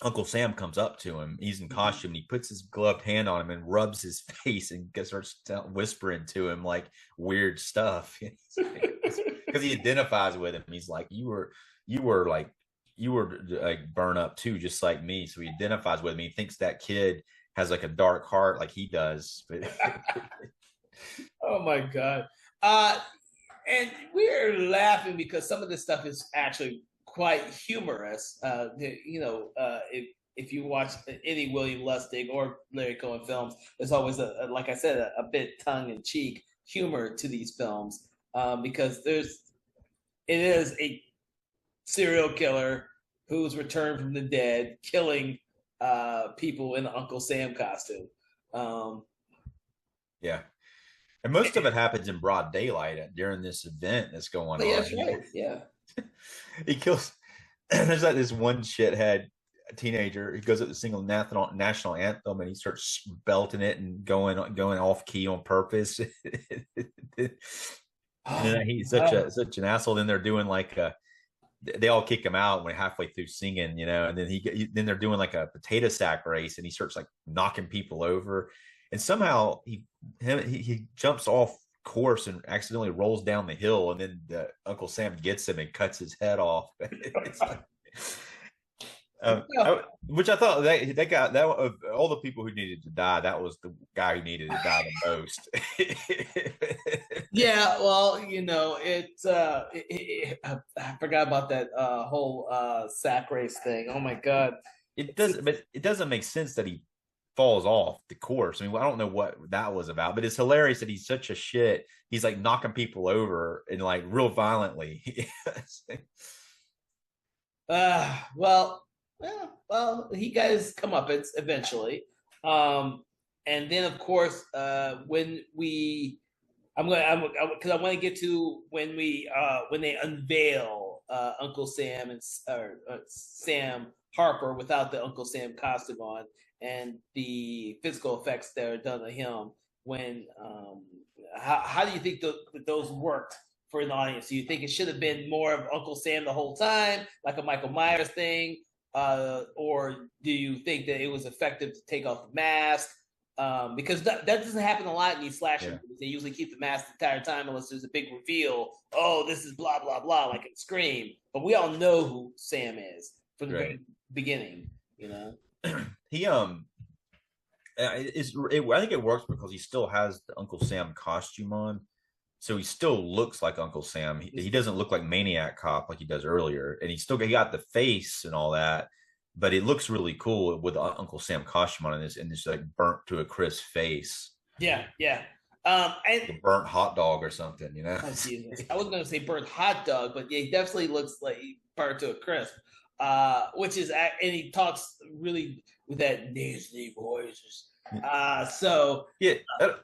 Speaker 2: Uncle Sam comes up to him. He's in costume. And he puts his gloved hand on him and rubs his face and starts whispering to him like weird stuff because he identifies with him. He's like, you were like burned up too, just like me. So he identifies with me. He thinks that kid has like a dark heart like he does. But
Speaker 1: oh my God. And we're laughing because some of this stuff is actually quite humorous. If you watch any William Lustig or Larry Cohen films, there's always like I said, a bit tongue in cheek humor to these films because it is a serial killer who's returned from the dead, killing people in the Uncle Sam costume.
Speaker 2: Yeah. And most of it happens in broad daylight during this event that's going on.
Speaker 1: That's right. Yeah.
Speaker 2: He kills. There's like this one shithead teenager. He goes up to sing the national anthem and he starts belting it and going off key on purpose. And then he's such an asshole. Then they're doing like they all kick him out when halfway through singing, and then then they're doing like a potato sack race and he starts like knocking people over. And somehow he jumps off course and accidentally rolls down the hill, and then Uncle Sam gets him and cuts his head off. It's like, which I thought that guy, that of all the people who needed to die, that was the guy who needed to die the most.
Speaker 1: Yeah, well, I forgot about that whole sack race thing. Oh my God,
Speaker 2: it doesn't make sense that he falls off the course. I mean, I don't know what that was about, but it's hilarious that he's such a shit. He's like knocking people over and like real violently.
Speaker 1: Well, he got his comeuppance eventually. And then of course, when I want to get to when they unveil Uncle Sam and Sam Harper without the Uncle Sam costume on, and the physical effects that are done to him. When how do you think those worked for an audience? Do you think it should have been more of Uncle Sam the whole time, like a Michael Myers thing, or do you think that it was effective to take off the mask? Because that doesn't happen a lot in these slasher
Speaker 2: Yeah.
Speaker 1: movies. They usually keep the mask the entire time unless there's a big reveal. Oh, this is blah blah blah, like in Scream. But we all know who Sam is from the
Speaker 2: Right.
Speaker 1: very beginning.
Speaker 2: He I think it works because he still has the Uncle Sam costume on, so he still looks like Uncle Sam. He doesn't look like Maniac Cop like he does earlier, and he got the face and all that, but it looks really cool with Uncle Sam costume on and this like burnt to a crisp face,
Speaker 1: Yeah, yeah. And
Speaker 2: like a burnt hot dog or something, you know.
Speaker 1: oh, Jesus. I was gonna say burnt hot dog, but yeah, he definitely looks like he burnt to a crisp. Which is, and he talks really with that nasally voice. So
Speaker 2: Yeah,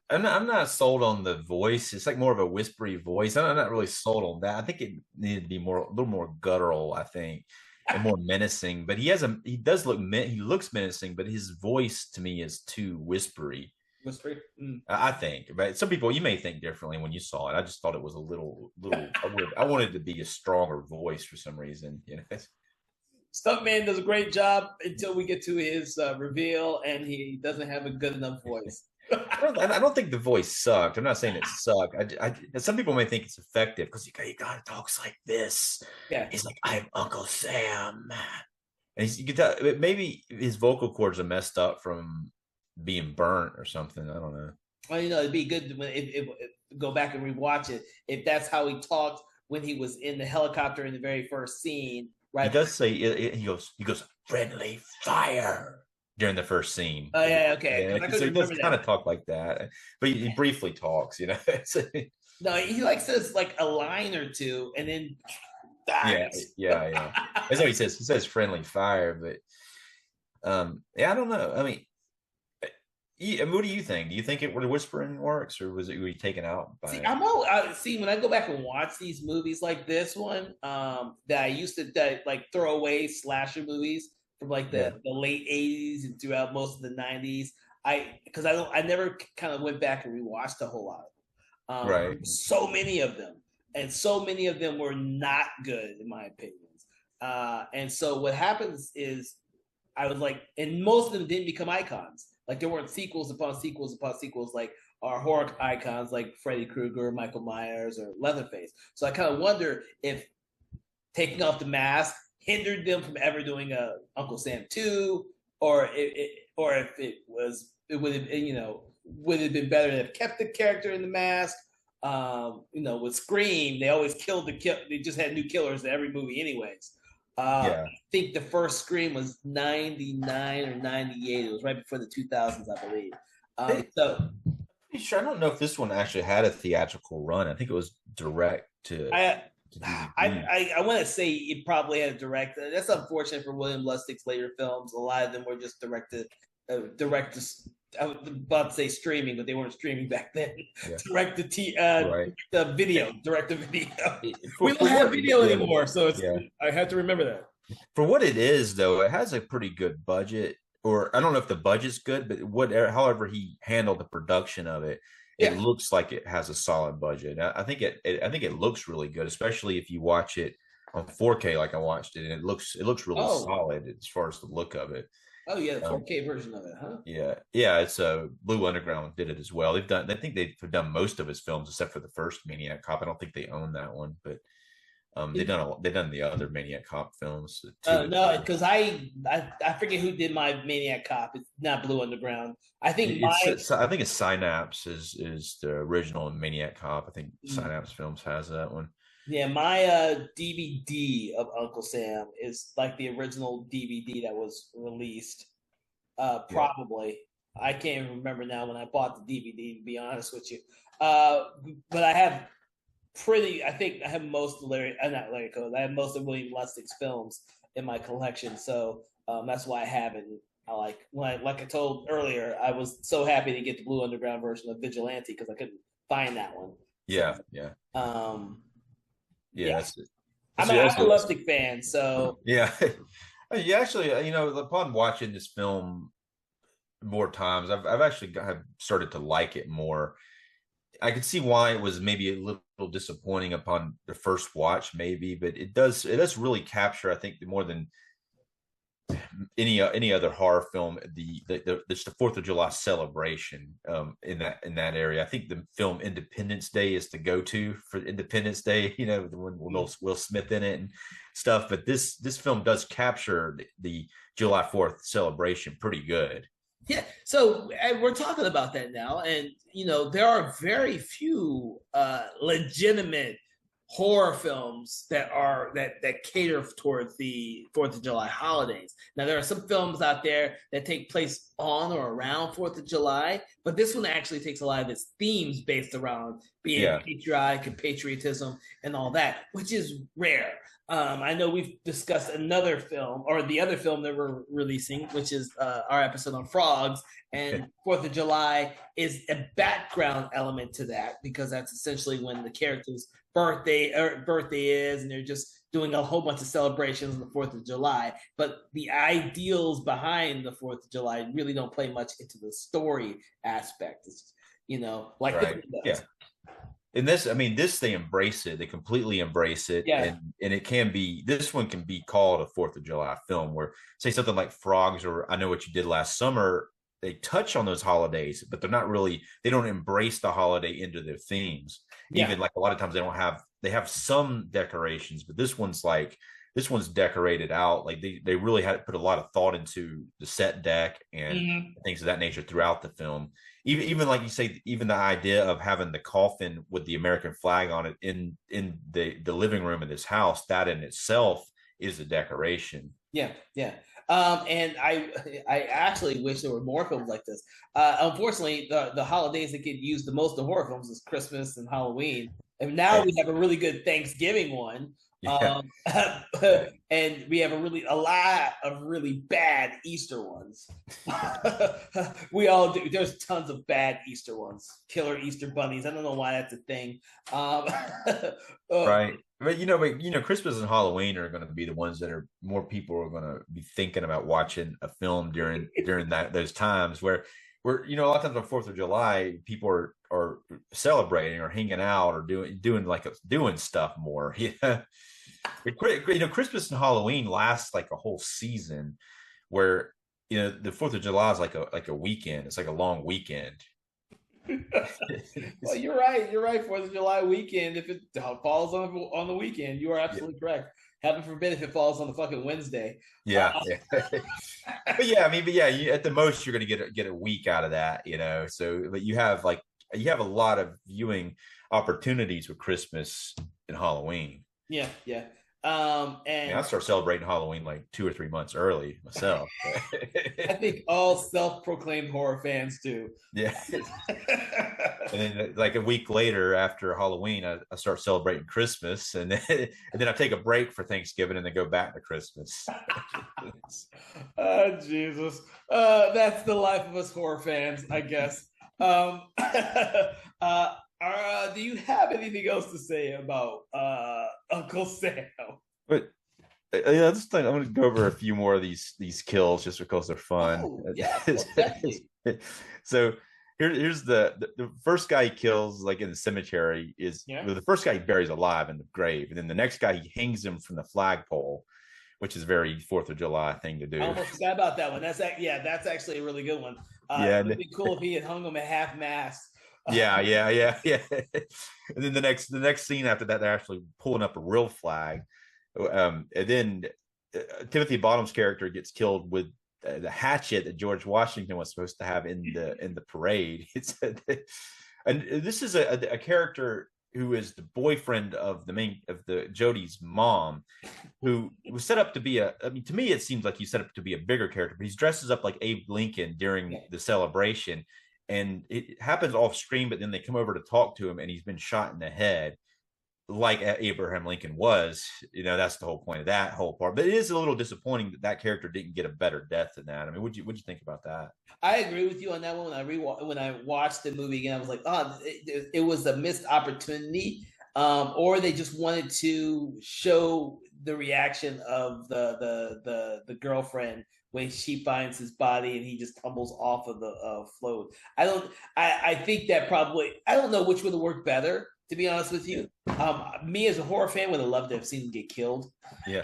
Speaker 2: I'm not sold on the voice. It's like more of a whispery voice. I'm not really sold on that. I think it needed to be a little more guttural, I think, and more menacing. But he does look, he looks menacing, but his voice to me is too whispery.
Speaker 1: whispery.
Speaker 2: I think, but some people you may think differently when you saw it. I just thought it was a little. I wanted it to be a stronger voice for some reason. You know.
Speaker 1: Stuntman does a great job until we get to his reveal, and he doesn't have a good enough voice.
Speaker 2: I don't think the voice sucked. I'm not saying it sucked. Some people may think it's effective because he kind of talks like this.
Speaker 1: Yeah,
Speaker 2: He's like, "I'm Uncle Sam," and you can tell maybe his vocal cords are messed up from being burnt or something. I don't know.
Speaker 1: well, it'd be good if go back and rewatch it if that's how he talked when he was in the helicopter in the very first scene. Right.
Speaker 2: He does say he goes friendly fire during the first scene.
Speaker 1: Oh yeah, okay.
Speaker 2: Yeah, so he does kind of talk like that, but he briefly talks, you know.
Speaker 1: No, he like says like a line or two, and then dies.
Speaker 2: Yeah. That's what he says. He says friendly fire, but yeah, I don't know. I mean, what do you think? Do you think the whispering works, or were you taken out by
Speaker 1: See,
Speaker 2: it?
Speaker 1: see when I go back and watch these movies like this one, that I used to like throw away slasher movies from like the late '80s and throughout most of the '90s. I never kind of went back and rewatched a whole lot of them.
Speaker 2: Right.
Speaker 1: So many of them, and so many of them were not good in my opinions. And so what happens is I was like, and most of them didn't become icons. Like there weren't sequels upon sequels upon sequels like our horror icons like Freddy Krueger, Michael Myers, or Leatherface. So I kind of wonder if taking off the mask hindered them from ever doing a Uncle Sam 2, or if it would have would have been better to have kept the character in the mask. With Scream, they always they just had new killers in every movie, anyways. I think the first Scream was 99 or 98. It was right before the 2000s, I believe.
Speaker 2: I don't know if this one actually had a theatrical run. I think it was direct to.
Speaker 1: I want to say it probably had a direct. That's unfortunate for William Lustig's later films. A lot of them were just direct to. I was about to say streaming, but they weren't streaming back then. Yeah. Direct to video. We don't have video anymore, so I had to remember that.
Speaker 2: For what it is, though, it has a pretty good budget. Or I don't know if the budget's good, but however he handled the production of it, it looks like it has a solid budget. I think it looks really good, especially if you watch it on 4K like I watched it, and it looks really solid as far as the look of it.
Speaker 1: Oh yeah, the 4K version of it, huh?
Speaker 2: Yeah. It's Blue Underground did it as well. I think they've done most of his films except for the first Maniac Cop. I don't think they own that one, but they've done the other Maniac Cop films too.
Speaker 1: No, because I forget who did my Maniac Cop. It's not Blue Underground. I think
Speaker 2: it's Synapse is the original Maniac Cop. I think Synapse Films has that one.
Speaker 1: Yeah, my DVD of Uncle Sam is like the original DVD that was released. Probably. I can't even remember now when I bought the DVD, to be honest with you. But I have I have most of not Larry Cohen. I have most of William Lustig's films in my collection, so that's why I have it. Like I told earlier, I was so happy to get the Blue Underground version of Vigilante because I couldn't find that one. I'm a Lustig fan, so
Speaker 2: yeah. You actually, upon watching this film more times, I've actually have started to like it more. I could see why it was maybe a little disappointing upon the first watch, maybe, but it does really capture, I think, more than any other horror film, it's the Fourth of July celebration in that area. I think the film Independence Day is to go to for Independence Day. You know, when Will Smith in it and stuff. But this film does capture the July 4th celebration pretty good.
Speaker 1: Yeah, so and we're talking about that now, and there are very few legitimate horror films that cater towards the Fourth of July holidays. Now, there are some films out there that take place on or around Fourth of July, but this one actually takes a lot of its themes based around being patriotic and patriotism and all that, which is rare. I know we've discussed another film, or the other film that we're releasing, which is our episode on frogs. And Fourth of July is a background element to that, because that's essentially when the character's birthday is, and they're just doing a whole bunch of celebrations on the 4th of July. But the ideals behind the 4th of July really don't play much into the story aspect. It's, like
Speaker 2: right. In this, I mean, they embrace it. They completely embrace it.
Speaker 1: Yeah.
Speaker 2: And this one can be called a 4th of July film, where say something like Frogs or I Know What You Did Last Summer, they touch on those holidays, but they don't embrace the holiday into their themes. Yeah. Even like a lot of times they have some decorations, but this one's decorated out. Like they really had to put a lot of thought into the set deck and things of that nature throughout the film. Even like you say, even the idea of having the coffin with the American flag on it in the living room of this house, that in itself is a decoration.
Speaker 1: Yeah. And I actually wish there were more films like this. Unfortunately, the holidays that get used the most in horror films is Christmas and Halloween. And now we have a really good Thanksgiving one. Yeah. And we have a lot of really bad Easter ones. We all do. There's tons of bad Easter ones. Killer Easter bunnies. I don't know why that's a thing.
Speaker 2: Right. But Christmas and Halloween are going to be the ones that are more people are going to be thinking about watching a film during those times where a lot of times on 4th of July people are celebrating or hanging out or doing stuff more. Yeah. Christmas and Halloween lasts like a whole season, where the 4th of July is like a weekend. It's like a long weekend.
Speaker 1: Well, you're right. 4th of July weekend. If it falls on the weekend, you are absolutely correct. Heaven forbid if it falls on the fucking Wednesday.
Speaker 2: Yeah. At the most you're going to get a week out of that, So, but you have a lot of viewing opportunities with Christmas and Halloween.
Speaker 1: Yeah. And
Speaker 2: I start celebrating Halloween like 2 or 3 months early myself.
Speaker 1: I think all self-proclaimed horror fans do.
Speaker 2: Yeah. And then like a week later after Halloween, I start celebrating Christmas, and then I take a break for Thanksgiving and then go back to Christmas.
Speaker 1: Oh, Jesus. That's the life of us horror fans, I guess. Do you have anything else to say about Uncle Sam?
Speaker 2: But this thing, I'm going to go over a few more of these kills just because they're fun.
Speaker 1: Oh, yeah, definitely.
Speaker 2: So here's the first guy he kills, like in the cemetery, is the first guy he buries alive in the grave, and then the next guy he hangs him from the flagpole, which is very 4th of July thing to do.
Speaker 1: I almost forgot about that one. That's actually a really good one. It would be cool if he had hung him at half mast.
Speaker 2: Yeah. And then the next scene after that, they're actually pulling up a real flag, and then Timothy Bottom's character gets killed with the hatchet that George Washington was supposed to have in the parade. And this is a character who is the boyfriend of Jodi's mom, who was set up to be to me it seems like he's set up to be a bigger character, but he's dresses up like Abe Lincoln during the celebration. And it happens off screen, but then they come over to talk to him, and he's been shot in the head, like Abraham Lincoln was. That's the whole point of that whole part. But it is a little disappointing that character didn't get a better death than that. I mean, what'd you think about that?
Speaker 1: I agree with you on that one. When I watched the movie again, I was like, it was a missed opportunity, or they just wanted to show the reaction of the girlfriend when she finds his body and he just tumbles off of the float. I think that probably, I don't know which would have worked better, to be honest with you. Me as a horror fan would have loved to have seen him get killed.
Speaker 2: Yeah.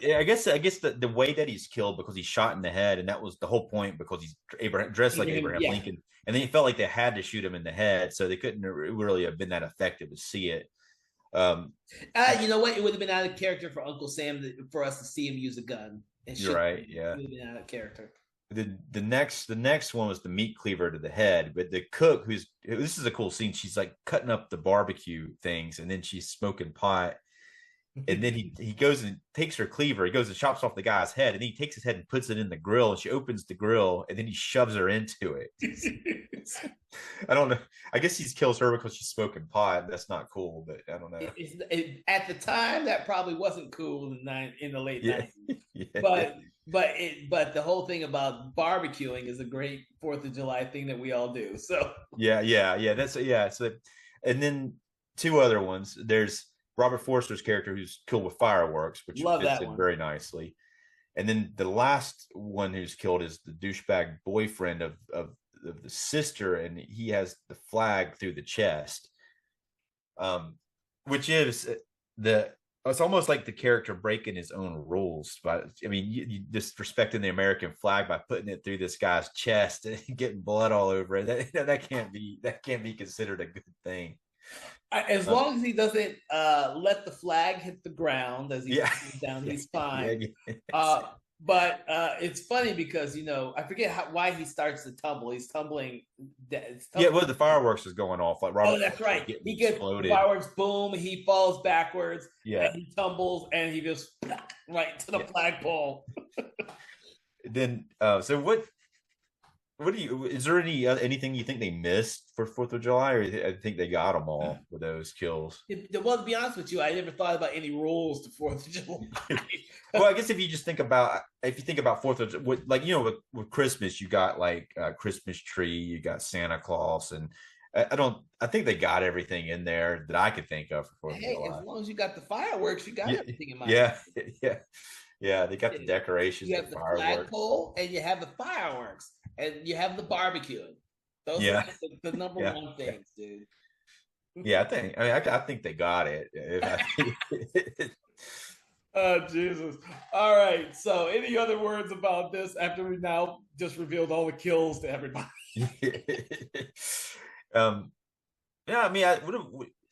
Speaker 2: Yeah, I guess the way that he's killed because he's shot in the head, and that was the whole point because he's Abraham dressed like
Speaker 1: Abraham,
Speaker 2: Abraham
Speaker 1: yeah.
Speaker 2: Lincoln, and then he felt like they had to shoot him in the head, so they couldn't really have been that effective to see it. Um,
Speaker 1: You know what? It would have been out of character for Uncle Sam for us to see him use a gun and
Speaker 2: you're
Speaker 1: shoot.
Speaker 2: right.
Speaker 1: It
Speaker 2: Yeah.
Speaker 1: would have been out of character.
Speaker 2: The next one was the meat cleaver to the head, but the cook who's this is a cool scene. She's like cutting up the barbecue things, and then she's smoking pot. And then he goes and takes her cleaver. He goes and chops off the guy's head, and he takes his head and puts it in the grill. And she opens the grill, and then he shoves her into it. I don't know. I guess he kills her because she's smoking pot. That's not cool, but I don't know.
Speaker 1: At the time, that probably wasn't cool in the late
Speaker 2: Yeah,
Speaker 1: 90s.
Speaker 2: yeah,
Speaker 1: But the whole thing about barbecuing is a great Fourth of July thing that we all do. So
Speaker 2: yeah. That's yeah. So, and then two other ones. There's Robert Forster's character who's killed with fireworks, which
Speaker 1: love
Speaker 2: fits
Speaker 1: that
Speaker 2: in
Speaker 1: one.
Speaker 2: very nicely. And then the last one who's killed is the douchebag boyfriend of the sister, and he has the flag through the chest, which is the it's almost like the character breaking his own rules. But I mean, you disrespecting the American flag by putting it through this guy's chest and getting blood all over it. That can't be considered a good thing.
Speaker 1: As long as he doesn't let the flag hit the ground as he
Speaker 2: Yeah,
Speaker 1: comes down,
Speaker 2: yeah,
Speaker 1: he's fine.
Speaker 2: yeah.
Speaker 1: But it's funny because I forget why he starts to tumble. He's tumbling.
Speaker 2: Yeah, well, the fireworks is going off like
Speaker 1: Oh,
Speaker 2: Robert.
Speaker 1: that's right.
Speaker 2: Getting
Speaker 1: He gets
Speaker 2: exploded.
Speaker 1: fireworks. Boom! He falls backwards.
Speaker 2: Yeah.
Speaker 1: And he tumbles and he just right to the flagpole.
Speaker 2: Then, so what do you? Is there anything you think they missed for Fourth of July, or I think they got them all for those kills?
Speaker 1: Well, to be honest with you, I never thought about any rules to Fourth of July.
Speaker 2: Well, I guess if you think about Fourth of like with Christmas, you got like Christmas tree, you got Santa Claus, and I think they got everything in there that I could think of for Fourth of
Speaker 1: Hey,
Speaker 2: July.
Speaker 1: as long as you got the fireworks, you got everything in mind.
Speaker 2: Yeah, yeah. They got the decorations,
Speaker 1: You have
Speaker 2: the
Speaker 1: the
Speaker 2: fireworks.
Speaker 1: flagpole and you have the fireworks and you have the barbecue. Those
Speaker 2: Yeah,
Speaker 1: are the number
Speaker 2: yeah,
Speaker 1: one things, dude.
Speaker 2: yeah. I think they got it.
Speaker 1: Oh, Jesus. All right. So, any other words about this after we now just revealed all the kills to everybody?
Speaker 2: um, yeah, I mean,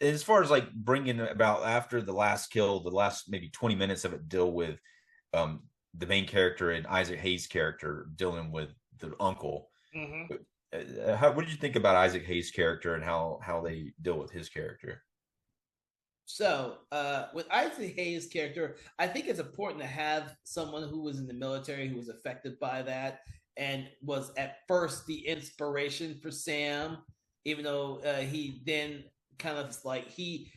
Speaker 2: as far as like bringing about after the last kill, the last maybe 20 minutes of it deal with the main character and Isaac Hayes' character dealing with the uncle.
Speaker 1: Mm-hmm.
Speaker 2: What did you think about Isaac Hayes' character and how they deal with his character?
Speaker 1: So, with Isaac Hayes' character, I think it's important to have someone who was in the military who was affected by that and was at first the inspiration for Sam, even though he then kind of like he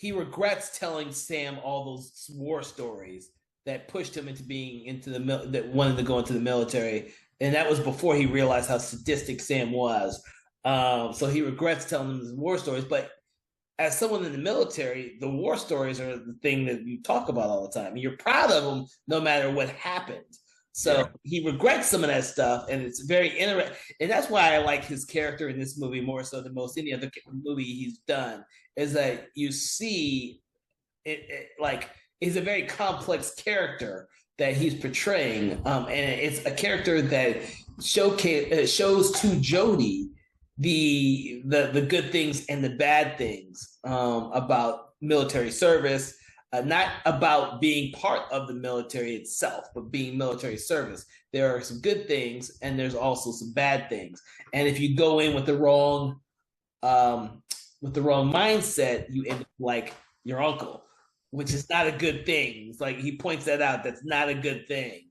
Speaker 1: regrets telling Sam all those war stories that pushed him into being that wanted to go into the military, and that was before he realized how sadistic Sam was. So he regrets telling them the war stories, but as someone in the military, the war stories are the thing that you talk about all the time. And you're proud of them no matter what happened. So
Speaker 2: Yeah.
Speaker 1: he regrets some of that stuff, and it's very interesting. And that's why I like his character in this movie more so than most any other movie he's done. Is that you see like he's a very complex character that he's portraying, and it's a character that shows to Jodie the good things and the bad things about military service, not about being part of the military itself, but being military service. There are some good things and there's also some bad things. And if you go in with the wrong mindset, you end up like your uncle, which is not a good thing. It's like he points that out. That's not a good thing.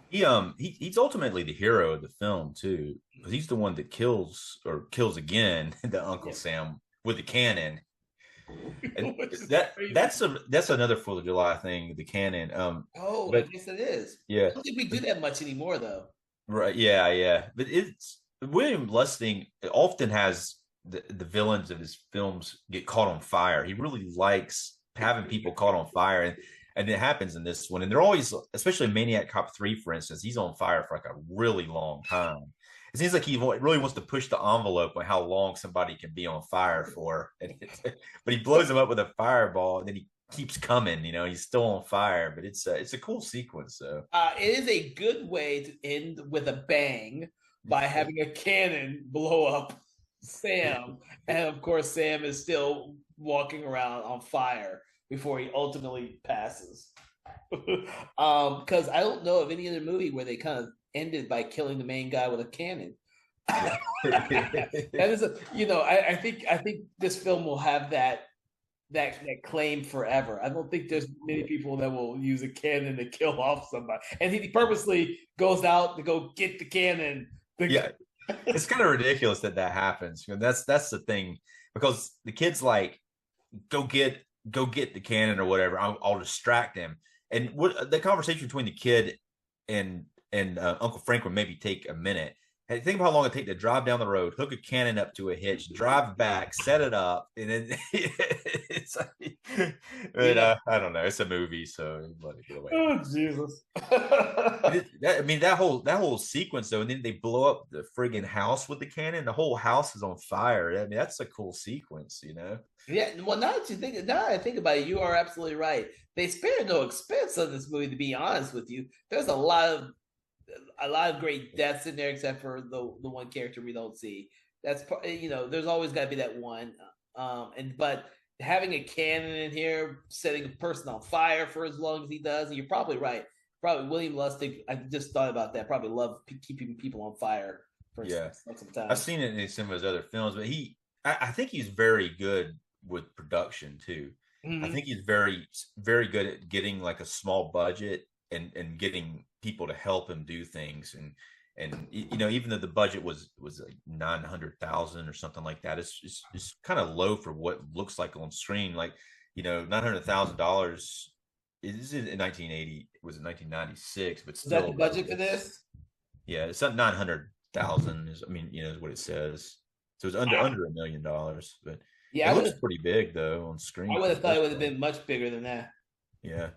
Speaker 2: Yeah. He's ultimately the hero of the film too, because he's the one that kills again the Uncle Sam with the cannon. And that's another Fourth of July thing, the cannon.
Speaker 1: I guess it is.
Speaker 2: Yeah,
Speaker 1: I don't think we do that much anymore, though.
Speaker 2: right. Yeah. But it's William Lustig often has the villains of his films get caught on fire. He really likes having people caught on fire, and it happens in this one. And they're always, especially Maniac Cop 3, for instance, he's on fire for like a really long time. it seems like he really wants to push the envelope on how long somebody can be on fire for. But he blows him up with a fireball, and then he keeps coming. He's still on fire. But it's a cool sequence, though.
Speaker 1: It is a good way to end with a bang by having a cannon blow up Sam, and of course Sam is still walking around on fire before he ultimately passes. Because I don't know of any other movie where they kind of ended by killing the main guy with a cannon. That is I think this film will have that claim forever. I don't think there's many people that will use a cannon to kill off somebody. And he purposely goes out to go get the cannon.
Speaker 2: Yeah, it's kind of ridiculous that happens. That's the thing, because the kid's like, go get the cannon or whatever. I'll distract him. And what the conversation between the kid and Uncle Frank would maybe take a minute. Hey, think of how long it take to drive down the road, hook a cannon up to a hitch, drive back, set it up, and then it's like, I don't know. It's a movie, so let it get away.
Speaker 1: Oh Jesus!
Speaker 2: That whole sequence though, and then they blow up the friggin' house with the cannon. The whole house is on fire. I mean, that's a cool sequence,
Speaker 1: Yeah. Well, now that I think about it, you are absolutely right. They spared no expense on this movie. To be honest with you, there's a lot of great deaths in there, except for the one character we don't see. That's there's always got to be that one. But having a cannon in here, setting a person on fire for as long as he does, and you're probably right. Probably William Lustig. I just thought about that. Probably love keeping people on fire for some time.
Speaker 2: I've seen it in some of his other films, but I think he's very good with production too. Mm-hmm. I think he's very, very good at getting like a small budget and getting people to help him do things. And even though the budget was like 900,000 or something like that, it's kind of low for what it looks like on screen. Like, $900,000 is in 1980, was in 1996, but still.
Speaker 1: Is that the budget for this?
Speaker 2: Yeah, it's not 900,000 is what it says. So it's under $1 million, but yeah, it looks pretty big though on screen.
Speaker 1: I would have thought it would have been much bigger than that.
Speaker 2: Yeah.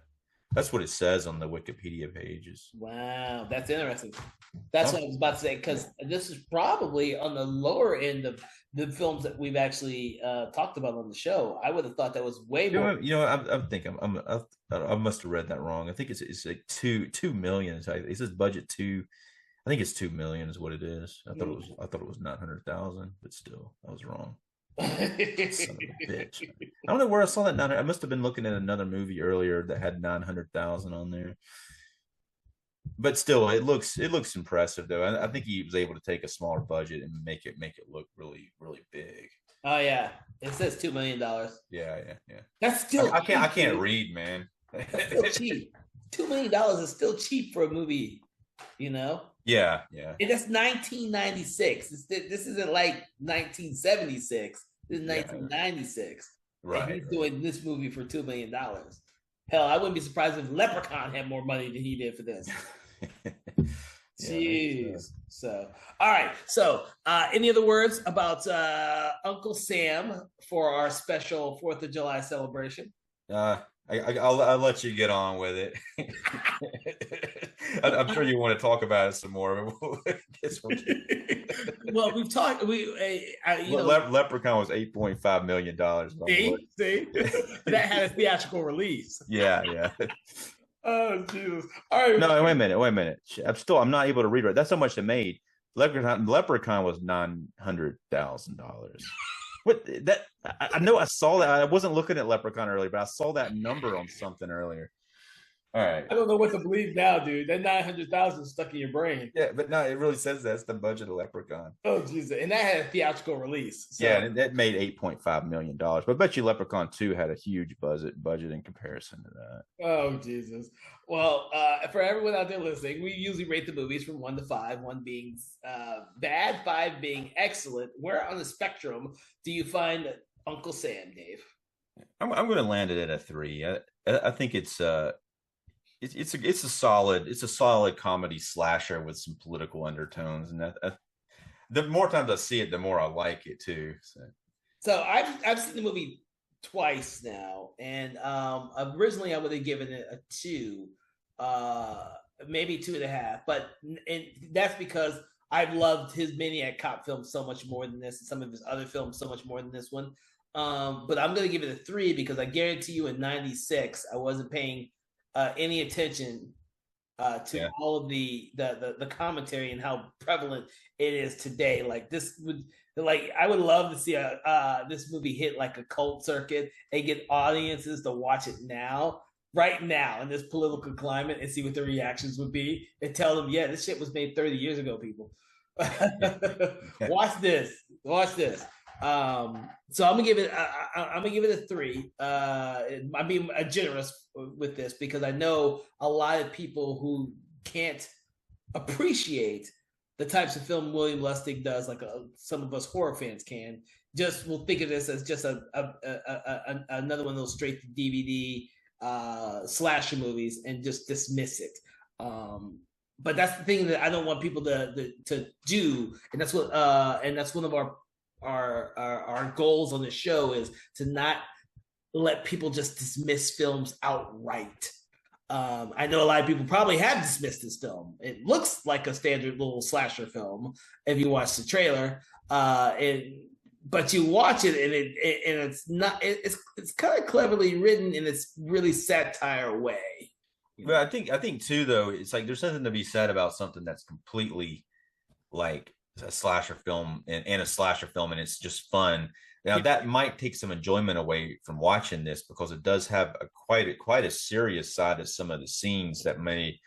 Speaker 2: That's what it says on the Wikipedia pages.
Speaker 1: Wow, that's interesting. That's what I was about to say, because this is probably on the lower end of the films that we've actually talked about on the show. I would have thought that was way more.
Speaker 2: I'm thinking I must have read that wrong. I think it's like 2 million. It says budget 2. I think it's 2 million is what it is. I thought it was 900,000, but still, I was wrong. Son of a bitch. I don't know where I saw that. I must have been looking at another movie earlier that had 900,000 on there. But still, it looks impressive though. I think he was able to take a smaller budget and make it look really, really big.
Speaker 1: Oh yeah, it says $2 million.
Speaker 2: Yeah.
Speaker 1: That's still.
Speaker 2: I can't read, man.
Speaker 1: That's still cheap. $2 million is still cheap for a movie.
Speaker 2: Yeah.
Speaker 1: And that's 1996. This isn't like 1976. This is 1996.
Speaker 2: Right.
Speaker 1: And he's doing this movie for $2 million. Hell, I wouldn't be surprised if Leprechaun had more money than he did for this. Jeez. So, all right. So, any other words about Uncle Sam for our special 4th of July celebration?
Speaker 2: I'll let you get on with it. I'm sure you want to talk about it some more.
Speaker 1: Well, we've talked.
Speaker 2: Leprechaun was $8.5 million.
Speaker 1: See, that had a theatrical release.
Speaker 2: Yeah.
Speaker 1: Oh Jesus! All right.
Speaker 2: No, wait a minute. I'm not able to read right. That's how much it made. Leprechaun was $900,000. What that? I know I saw that. I wasn't looking at Leprechaun earlier, but I saw that number on something earlier. All right.
Speaker 1: I don't know what to believe now, dude. That 900,000 stuck in your brain.
Speaker 2: Yeah, but no, it really says that's the budget of Leprechaun.
Speaker 1: Oh Jesus! And that had a theatrical release.
Speaker 2: So. Yeah, and that made $8.5 million. But I bet you Leprechaun 2 had a huge budget in comparison to that.
Speaker 1: Oh Jesus! Well, for everyone out there listening, we usually rate the movies from 1 to 5. 1 being bad, 5 being excellent. Where on the spectrum do you find Uncle Sam, Dave?
Speaker 2: I'm going to land it at a 3. I think it's a solid comedy slasher with some political undertones, and the more times I see it, the more I like it too.
Speaker 1: So I've seen the movie twice now, and originally I would have given it a 2, maybe 2.5, but that's because I've loved his Maniac Cop film so much more than this, and some of his other films so much more than this one. But I'm going to give it a 3 because I guarantee you, in '96, I wasn't paying any attention to all of the commentary and how prevalent it is today. Like this would, like I would love to see this movie hit like a cult circuit and get audiences to watch it now, right now in this political climate, and see what the reactions would be, and tell them, yeah, this shit was made 30 years ago, people. Watch this. So I'm gonna give it. I'm gonna give it a 3. I'm being generous with this because I know a lot of people who can't appreciate the types of film William Lustig does, like some of us horror fans can. Just will think of this as just another one of those straight to DVD slasher movies and just dismiss it. But that's the thing that I don't want people to do, and that's one of our goals on the show, is to not let people just dismiss films outright. I know a lot of people probably have dismissed this film. It looks like a standard little slasher film if you watch the trailer, but you watch it and it's not. It's kind of cleverly written in its really satire way.
Speaker 2: But I think too, though, it's like there's something to be said about something that's completely like a slasher film and a slasher film, and it's just fun. Now that might take some enjoyment away from watching this because it does have quite a serious side to some of the scenes that may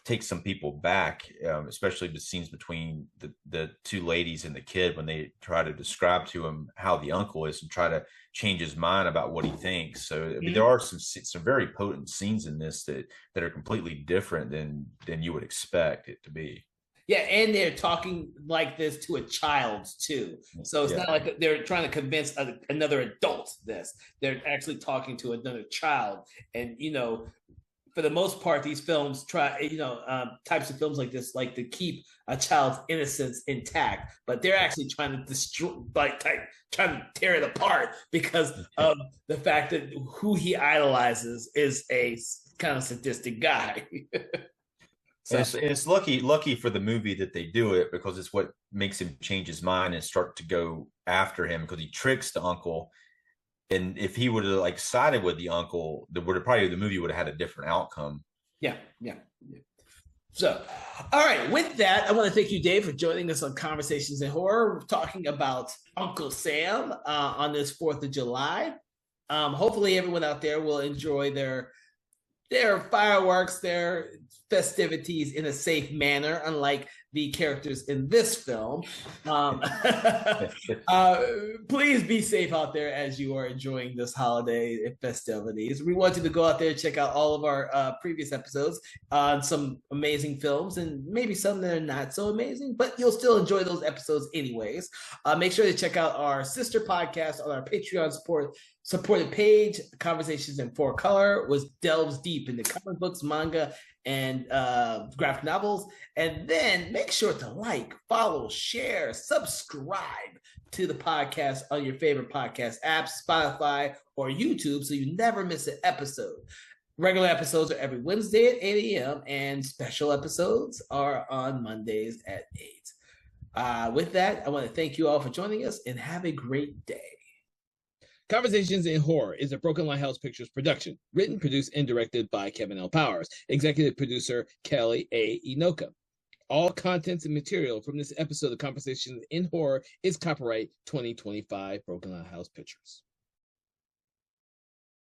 Speaker 2: take some people back, especially the scenes between the two ladies and the kid when they try to describe to him how the uncle is and try to change his mind about what he thinks. So I mean, there are some very potent scenes in this that are completely different than you would expect it to be.
Speaker 1: Yeah, and they're talking like this to a child too. So it's not like they're trying to convince another adult this. They're actually talking to another child. And, for the most part, these films try, types of films like this, like to keep a child's innocence intact, but they're actually trying to destroy, trying to tear it apart because of the fact that who he idolizes is a kind of sadistic guy.
Speaker 2: So it's lucky for the movie that they do it, because it's what makes him change his mind and start to go after him, because he tricks the uncle. And if he would have sided with the uncle, the movie would have had a different outcome.
Speaker 1: Yeah. So, all right. With that, I want to thank you, Dave, for joining us on Conversations in Horror. We're talking about Uncle Sam on this 4th of July. Hopefully, everyone out there will enjoy their fireworks, their festivities in a safe manner, unlike the characters in this film. Please be safe out there as you are enjoying this holiday festivities. We want you to go out there and check out all of our previous episodes on some amazing films, and maybe some that are not so amazing, but you'll still enjoy those episodes anyways. Make sure to check out our sister podcast on our Patreon supported page. Conversations in 4Color, which delves deep into comic books, manga, and graphic novels. And then make sure to follow, share, subscribe to the podcast on your favorite podcast apps, Spotify or YouTube, so you never miss an episode. Regular episodes are every Wednesday at 8 a.m. and special episodes are on Mondays at 8. With that, I want to thank you all for joining us and have a great day. Conversations in Horror is a Broken Lighthouse Pictures production, written, produced, and directed by Kevin L. Powers, executive producer Kelly A. Inoka. All contents and material from this episode of Conversations in Horror is copyright 2025 Broken Lighthouse Pictures.